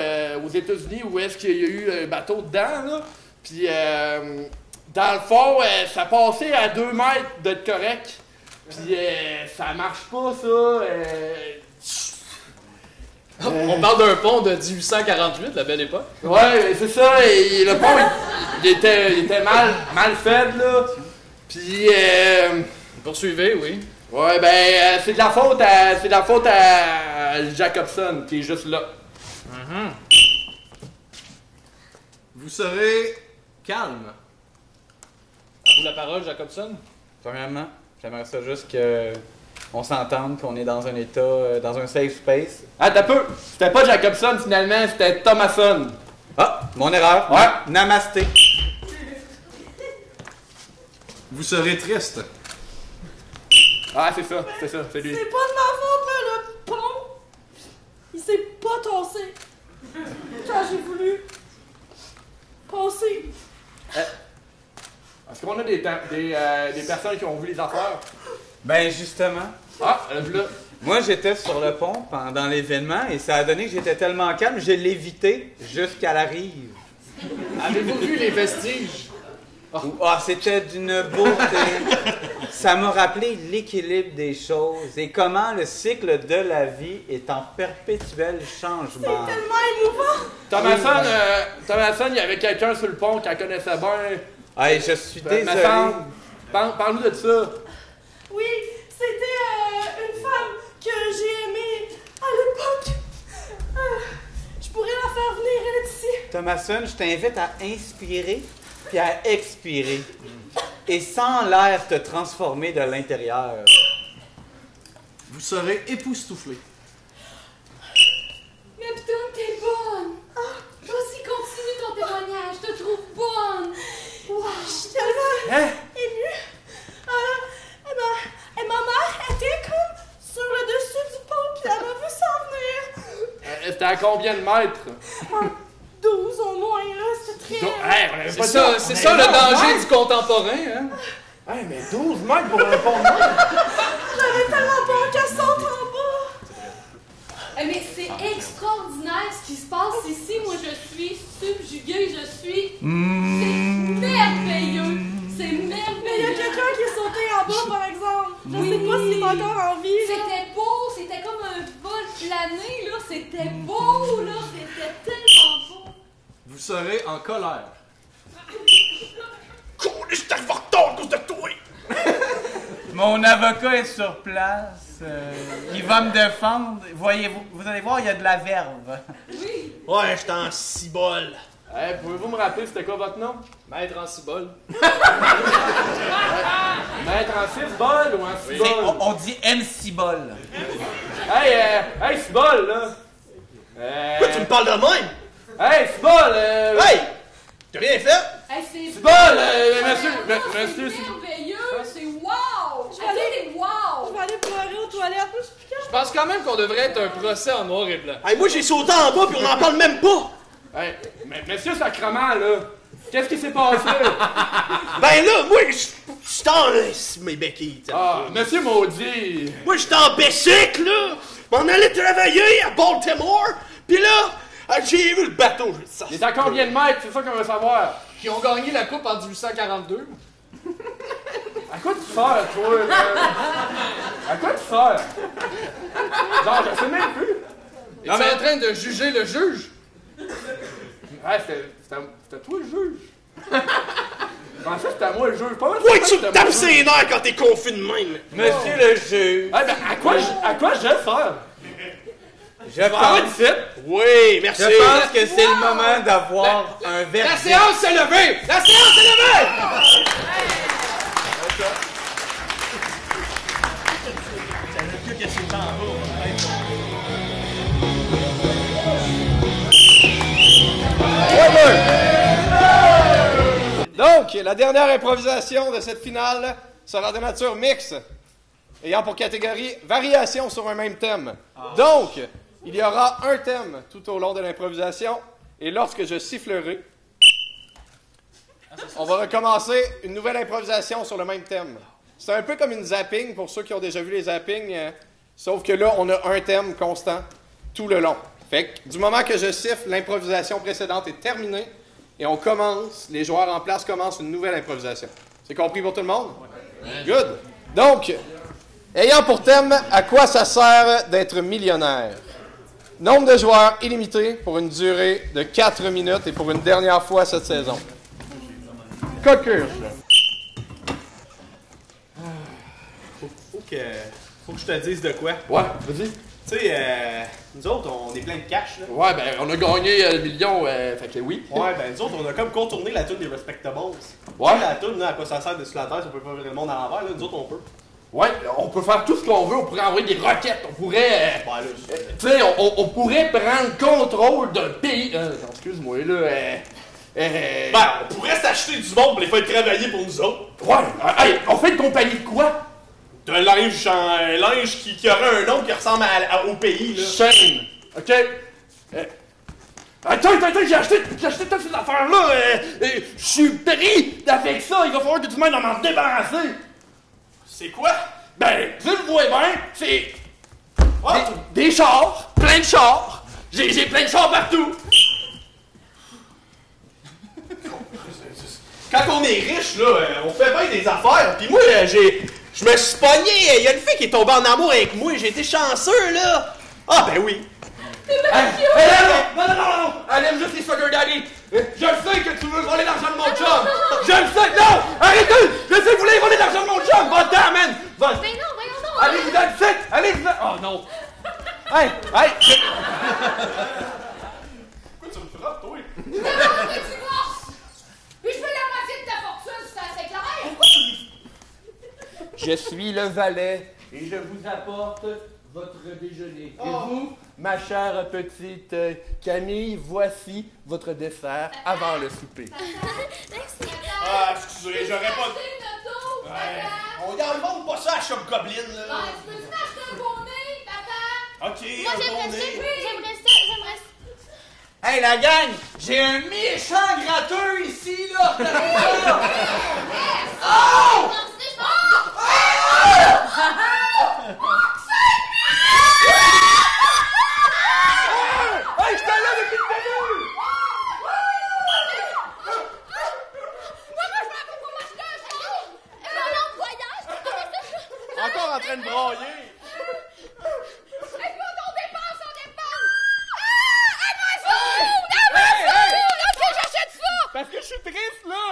Speaker 13: aux États-Unis où est-ce qu'il y a eu un bateau dedans. Là. Puis, dans le fond, ça passait à 2 mètres d'être correct. Puis, ça marche pas, ça.
Speaker 14: On parle d'un pont de 1848, la belle époque.
Speaker 13: Ouais, c'est ça. Et le pont, il était mal fait, là. Puis,
Speaker 14: poursuivez, oui.
Speaker 13: Ouais, ben, c'est de la faute à Jacobson, qui est juste là.
Speaker 4: Vous serez calme.
Speaker 14: À vous la parole, Jacobson.
Speaker 10: Premièrement, j'aimerais ça juste qu'on s'entende, qu'on est dans un état, dans un safe space.
Speaker 13: Ah, t'as peu! C'était pas Jacobson, finalement, c'était Thomason.
Speaker 10: Ah, mon erreur.
Speaker 13: Ouais.
Speaker 10: Namasté.
Speaker 4: Vous serez triste.
Speaker 13: Ah, c'est ça, c'est lui.
Speaker 9: C'est pas de ma faute, là, le pont. Il s'est pas tassé. Quand j'ai voulu passer.
Speaker 13: Est-ce qu'on a des personnes qui ont vu les affaires?
Speaker 10: Ben, justement.
Speaker 13: Ah, là.
Speaker 10: Moi, j'étais sur le pont pendant l'événement et ça a donné que j'étais tellement calme, je l'ai évité jusqu'à la rive.
Speaker 14: Avez-vous vu les vestiges?
Speaker 10: Ah, c'était d'une beauté. Ça m'a rappelé l'équilibre des choses et comment le cycle de la vie est en perpétuel changement.
Speaker 9: C'est tellement émouvant.
Speaker 13: Thomason, il y avait quelqu'un sur le pont qui la connaissait bien.
Speaker 10: Hey, je suis désolé.
Speaker 13: Parle-nous de ça.
Speaker 9: Oui, c'était une femme que j'ai aimée à l'époque. Je pourrais la faire venir, elle est ici.
Speaker 10: Thomason, je t'invite à inspirer puis à expirer. Et sans l'air te transformer de l'intérieur.
Speaker 4: Vous serez époustouflé.
Speaker 9: Mais putain, t'es bonne. Vas-y, continue ton témoignage, je te trouve bonne. Wow, je suis tellement émue. Ma mère était comme sur le dessus du pont, puis elle m'a vu s'en venir.
Speaker 13: C'était à combien de mètres?
Speaker 9: 12 au moins, là, c'était très...
Speaker 14: C'est ça le danger du contemporain, hein?
Speaker 13: Hey, mais 12 mètres pour un pont de mer!
Speaker 9: J'avais tellement peur qu'elle saute en bas.
Speaker 2: Mais c'est extraordinaire ce qui se passe ici. Moi, je suis subjuguée, je suis... C'est merveilleux. C'est merveilleux.
Speaker 9: Mais il y a quelqu'un qui est sauté en bas, par exemple. Je sais pas s'il est encore en vie.
Speaker 2: C'était beau, c'était comme un vol plané, là. C'était beau, là. C'était tellement beau.
Speaker 4: Vous serez en colère.
Speaker 10: Mon avocat est sur place. Il va me défendre. Voyez-vous, vous allez voir, il y a de la verve.
Speaker 11: Oui. Ouais, j'étais en cibole.
Speaker 13: Hey, pouvez-vous me rappeler c'était quoi votre nom?
Speaker 14: Maître en cibole.
Speaker 13: Maître en cibole ou en cibole?
Speaker 10: On dit M-cibole.
Speaker 13: Hey, cibole, là.
Speaker 11: Pourquoi tu me parles de même?
Speaker 13: Hey, cibole,
Speaker 11: Hey! T'as rien fait?
Speaker 9: Hey, c'est
Speaker 13: cibole, monsieur,
Speaker 9: merveilleux, c'est wow! Je vais aller pleurer aux toilettes.
Speaker 14: Je pense quand même qu'on devrait être un procès en noir et blanc.
Speaker 11: Hey, moi j'ai sauté en bas puis on n'en parle même pas!
Speaker 13: Hey, monsieur Sacrement, là, qu'est-ce qui s'est passé?
Speaker 11: Ben là, moi, j'étais en... mes béquilles, t'sais.
Speaker 13: Ah, monsieur maudit!
Speaker 11: Moi, j'étais en bicycle, là! M'en allais travailler à Baltimore, pis là, j'ai vu le bateau, je ça.
Speaker 13: Il est à combien de mètres? C'est ça qu'on veut savoir.
Speaker 14: Qui ont gagné la coupe en 1842.
Speaker 13: À quoi tu sers, toi? À quoi tu sers? Genre, je sais même plus.
Speaker 14: Es-tu en train de juger le juge?
Speaker 13: Ouais, c'était toi le juge. Je pensais que c'était à moi le juge. Pas mal,
Speaker 11: Ouais, tu me tapes ses nerfs quand t'es confus de même.
Speaker 10: Monsieur le juge.
Speaker 13: Ah, ben, à quoi je sers?
Speaker 10: Je pense...
Speaker 11: Oui, merci.
Speaker 10: Je pense que c'est le moment d'avoir un verdict.
Speaker 14: La séance s'est levée! La séance s'est levée!
Speaker 4: Donc, la dernière improvisation de cette finale sera de nature mixte, ayant pour catégorie variation sur un même thème. Donc, il y aura un thème tout au long de l'improvisation, et lorsque je sifflerai, on va recommencer une nouvelle improvisation sur le même thème. C'est un peu comme une zapping pour ceux qui ont déjà vu les zappings, sauf que là, on a un thème constant tout le long. Fait que du moment que je siffle, l'improvisation précédente est terminée, et on commence, les joueurs en place commencent une nouvelle improvisation. C'est compris pour tout le monde? Good! Donc, ayant pour thème « À quoi ça sert d'être millionnaire ?» Nombre de joueurs illimité pour une durée de 4 minutes et pour une dernière fois cette saison. Concurse.
Speaker 11: Faut que je te dise de quoi.
Speaker 13: Ouais, vas-y.
Speaker 11: Tu sais, nous autres, on est plein de cash, là.
Speaker 13: Ouais, ben, on a gagné le million, fait que oui.
Speaker 11: Ouais, ben, nous autres, on a comme contourné la toune des Respectables.
Speaker 13: Ouais.
Speaker 11: Tu sais, la toune, là, à quoi ça sert de sur la terre, si on peut pas virer le monde à l'envers, là, nous autres, on peut.
Speaker 13: Ouais, on peut faire tout ce qu'on veut, on pourrait envoyer des roquettes, on pourrait... tu sais, on pourrait prendre contrôle d'un pays... non, excuse-moi, là,
Speaker 11: Ben, on pourrait s'acheter du monde pour les faire travailler pour nous autres.
Speaker 13: Ouais, hey, on fait une compagnie de quoi?
Speaker 11: D'un linge, un linge qui aurait un nom qui ressemble au pays, là.
Speaker 13: Chaîne, ok? Attends, j'ai acheté toutes ces affaires-là, je suis pris avec ça, il va falloir que tu m'aides à m'en débarrasser.
Speaker 11: C'est quoi?
Speaker 13: Ben, tu le vois bien, c'est des chars, plein de chars. J'ai plein de chars partout.
Speaker 11: Quand on est riche, là, on fait bien des affaires. Puis moi, je me suis pogné. Il y a une fille qui est tombée en amour avec moi. J'ai été chanceux, là. Ah, ben oui.
Speaker 13: Non, elle aime juste les sugar daddy. Je sais que tu veux voler l'argent de mon chum. Je le sais, non, arrêtez. Je sais que vous voulez voler l'argent de mon chum. Va-t'en, man.
Speaker 8: Mais non, voyons donc.
Speaker 13: Allez-y dans le site. Allez-y dans... Oh non. Hey.
Speaker 11: Pourquoi tu me frappes, toi?
Speaker 9: Non, mais tu vois! Puis je veux la moitié de ta fortune, c'est assez clair!
Speaker 10: Je suis le valet et je vous apporte votre déjeuner. Et vous, ma chère petite Camille, voici votre dessert avant le souper.
Speaker 8: Merci.
Speaker 11: Ah, excusez, j'aurais pas... Ouais. On n'invente pas ça à Shop Goblin, là.
Speaker 9: Ah, tu peux-tu m'acheter un bonnet, papa?
Speaker 11: OK,
Speaker 8: Moi,
Speaker 11: un
Speaker 8: j'aimerais
Speaker 11: bonnet.
Speaker 8: ça.
Speaker 10: Hey la gang, j'ai un méchant gratteux ici, là! Oh!
Speaker 13: Hey, j'étais là depuis le début!
Speaker 4: Encore en train de brailler.
Speaker 9: Parce que je suis triste, là!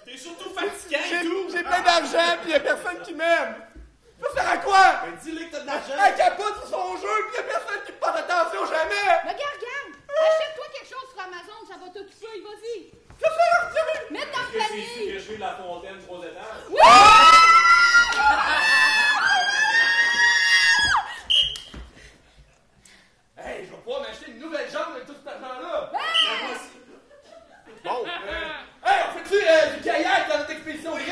Speaker 11: T'es surtout fatigué et tout!
Speaker 4: J'ai
Speaker 13: J'ai plein d'argent, puis y a personne qui m'aime. Ça sert à quoi?
Speaker 11: Ben, dis-lui que t'as de l'argent.
Speaker 13: Elle capote sur son jeu, puis y a personne qui me porte attention jamais.
Speaker 12: Regarde. Achète-toi quelque chose sur Amazon, ça va t'occuper, vas-y.
Speaker 13: Ça sert à rien.
Speaker 12: Mets dans le panier.
Speaker 3: Que je vais de la fontaine 3 étages.
Speaker 12: Oui!
Speaker 13: Hey, je vais pouvoir m'acheter une nouvelle jambe avec tout cet argent-là. Bon, hey, on fait-tu du kayak dans notre expédition riche?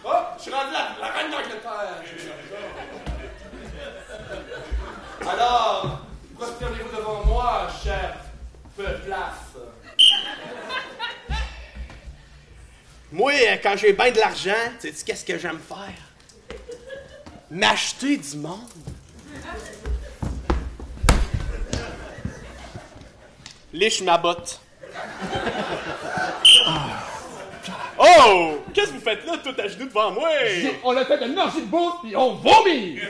Speaker 13: Oh, je suis rendu la reine d'Angleterre. Alors, prosternez-vous devant moi, cher peuplace.
Speaker 11: Moi, quand j'ai bien de l'argent, tu sais qu'est-ce que j'aime faire? M'acheter du monde. Liche ma botte. Oh! Qu'est-ce que vous faites là, tout à genoux devant moi?
Speaker 13: On a fait une orgie de bouffe, puis on vomit!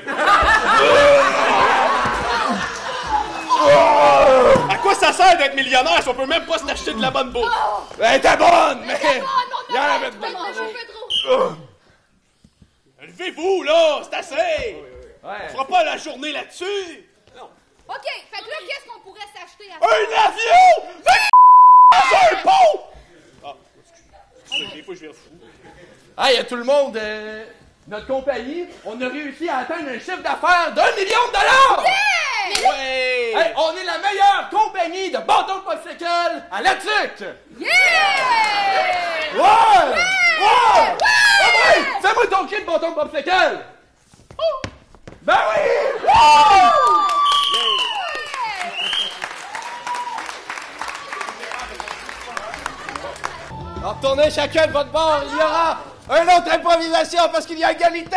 Speaker 11: À quoi ça sert d'être millionnaire si on peut même pas se l'acheter de la bonne bouffe? Elle était bonne, mais... Il y en avait dedans. Levez-vous, là! C'est assez! On fera pas la journée là-dessus!
Speaker 12: OK, fait que là, qu'est-ce qu'on pourrait s'acheter à
Speaker 11: Un avion! Un pont! Ah, excusez, des fois je viens fou.
Speaker 13: Hey, tout le monde, notre compagnie, on a réussi à atteindre un chiffre d'affaires d'1 million de dollars!
Speaker 12: Yeah!
Speaker 11: Ouais!
Speaker 13: Hey, on est la meilleure compagnie de bâtons de popsicle à l'Atlantique!
Speaker 12: Yeah!
Speaker 13: Ouais! Ouais! Ouais! Ah ouais! Fais-moi ton cri de bâton de popsicle! Oh! Ben oui! Oh! Retournez chacun de votre bord, il y aura une autre improvisation parce qu'il y a égalité!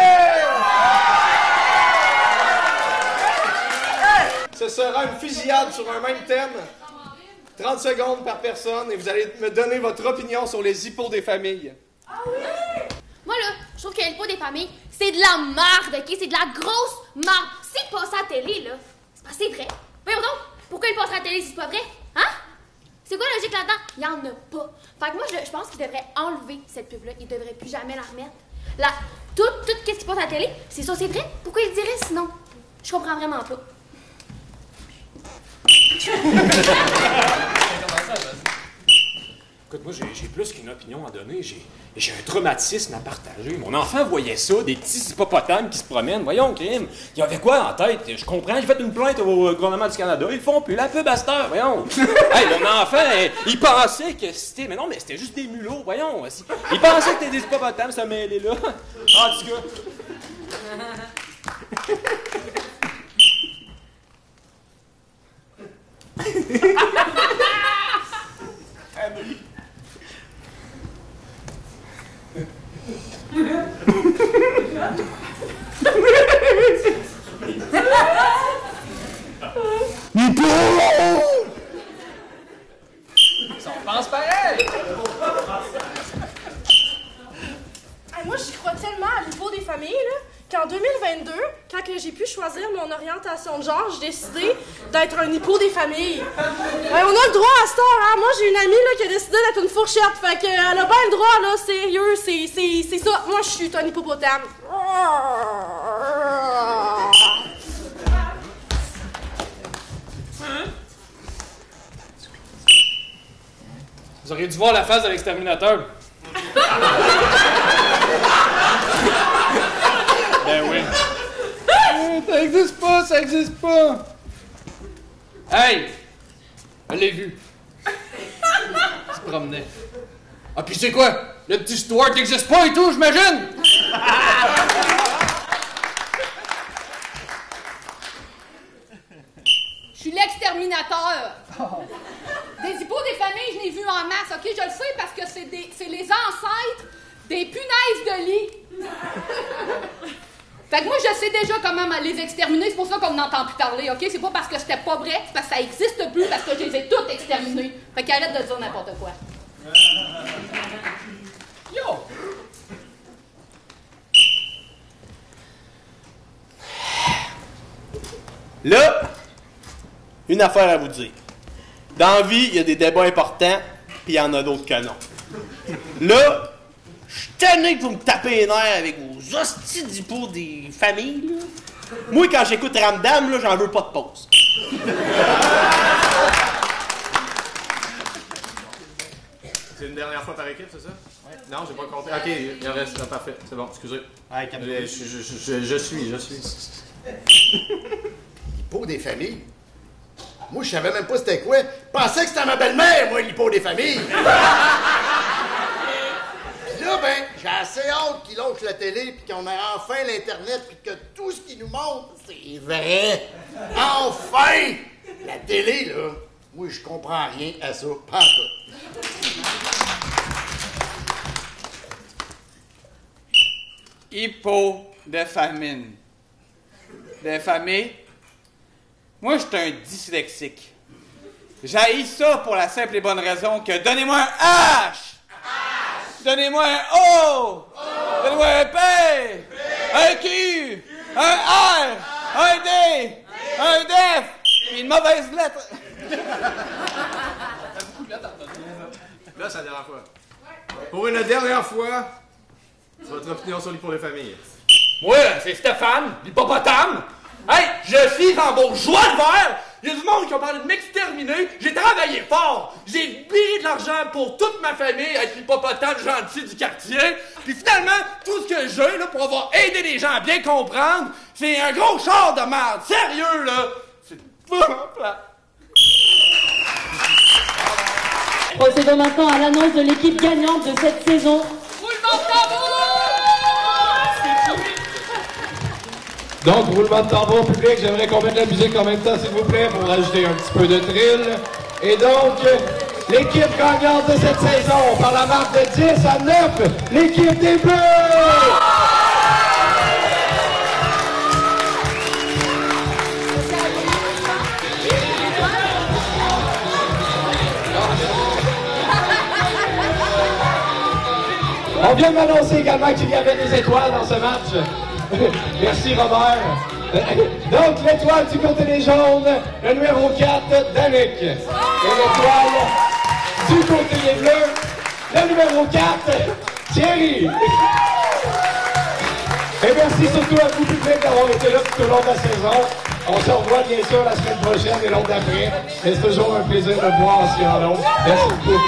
Speaker 13: Ce sera une fusillade sur un même thème. 30 secondes par personne et vous allez me donner votre opinion sur les hippos des familles.
Speaker 8: Moi, là, je trouve que l'hippo des familles, c'est de la marde, OK? C'est de la grosse marde. S'il passe à la télé, là, c'est pas c'est vrai. Voyons donc, pourquoi il passe à la télé si c'est pas vrai? Hein? C'est quoi la logique là-dedans? Il y en a pas. Fait que moi, je pense qu'il devrait enlever cette pub-là. Il devrait plus jamais la remettre. Là, tout ce qui passe à la télé, c'est ça, c'est vrai? Pourquoi il le dirait sinon? Je comprends vraiment pas.
Speaker 3: Écoute, moi, j'ai plus qu'une opinion à donner. J'ai un traumatisme à partager. Mon enfant voyait ça, des petits hippopotames qui se promènent. Voyons, crime. Il y avait quoi en tête? Je comprends, j'ai fait une plainte au gouvernement du Canada. Ils font plus la pub à cette heure, voyons. Hey, mon enfant, il pensait que c'était... Mais non, mais c'était juste des mulots, voyons. Il pensait que c'était des hippopotames, ça mêlait là. En tout cas...
Speaker 13: Ça en pense pareil!
Speaker 9: Moi, j'y crois tellement à l'hippo des familles, là, qu'en 2022, quand j'ai pu choisir mon orientation de genre, j'ai décidé d'être un hippo des familles. On a le droit à cette heure, hein? Moi, j'ai une amie là, qui a décidé d'être une fourchette, fait qu'elle a bien le droit, là, sérieux, c'est ça. Moi, je suis un hippopotame.
Speaker 14: Vous auriez dû voir la face de l'exterminateur. Ben oui.
Speaker 13: Ça existe pas, ça existe pas!
Speaker 14: Hey! Elle l'a vu. Il se promenait. Ah, puis c'est quoi? Le petit Stuart n'existe pas et tout, j'imagine?
Speaker 12: Je suis l'exterminateur. Des hippos des familles, je n'ai vu en masse, OK? Je le sais parce que c'est les ancêtres des punaises de lit. Fait que moi, je sais déjà comment les exterminer, c'est pour ça qu'on n'entend plus parler, OK? C'est pas parce que c'était pas vrai, c'est parce que ça existe plus, parce que je les ai toutes exterminées. Fait qu'arrête de dire n'importe quoi.
Speaker 13: Yo!
Speaker 11: Là, une affaire à vous dire. Dans la vie, il y a des débats importants, puis il y en a d'autres que non. Là, je suis tanné que vous me tapez les nerfs avec vos hosties d'hypo des familles, là. Moi, quand j'écoute Ramdam, là, j'en veux pas de pause.
Speaker 4: C'est une dernière fois par équipe, c'est ça? Ouais. Non, j'ai pas compté. Ok, il en reste. Parfait, c'est bon, excusez.
Speaker 5: Ouais,
Speaker 4: je suis.
Speaker 7: L'hypo des familles? Moi, je savais même pas c'était quoi. Je pensais que c'était ma belle-mère, moi, l'hypo des familles. Puis là, ben, j'ai assez hâte qu'ils lâchent la télé, puis qu'on ait enfin l'Internet, puis que tout ce qu'ils nous montrent, c'est vrai. Enfin! La télé, là, moi, je comprends rien à ça. Pas ça.
Speaker 10: Hypo de famine. De famille. Moi, je suis un dyslexique. J'haïs ça pour la simple et bonne raison que donnez-moi un H! Donnez-moi un O! Donnez-moi un P! Un Q! Un R! Un D! Un F! Puis une mauvaise lettre!
Speaker 4: Là, c'est la dernière fois. Pour une dernière fois, c'est votre opinion sur l'hypo des familles.
Speaker 14: Moi, c'est Stéphane, l'hippopotame. Hey, je suis en bourgeois de verre. Il y a du monde qui ont parlé de m'exterminer. J'ai travaillé fort. J'ai payé de l'argent pour toute ma famille, être l'hippopotame gentil du quartier. Puis finalement, tout ce que j'ai là, pour avoir aidé les gens à bien comprendre, c'est un gros char de merde. Sérieux, là. C'est vraiment plat.
Speaker 2: Procédons maintenant à l'annonce de l'équipe gagnante de cette saison.
Speaker 15: Donc, roulement de tambour public, j'aimerais qu'on mette la musique en même temps, s'il vous plaît, pour rajouter un petit peu de thrill. Et donc, l'équipe gagnante de cette saison, par la marque de 10 à 9, l'équipe des Bleus! On vient de m'annoncer également qu'il y avait des étoiles dans ce match. Merci Robert. Donc l'étoile du côté des jaunes, le numéro 4, Danick. Et l'étoile du côté des bleus, le numéro 4, Thierry. Et merci surtout à vous public d'avoir été là tout au long de la saison. On se revoit bien sûr la semaine prochaine et l'autre d'après. C'est toujours un plaisir de vous voir en ce moment. Merci beaucoup.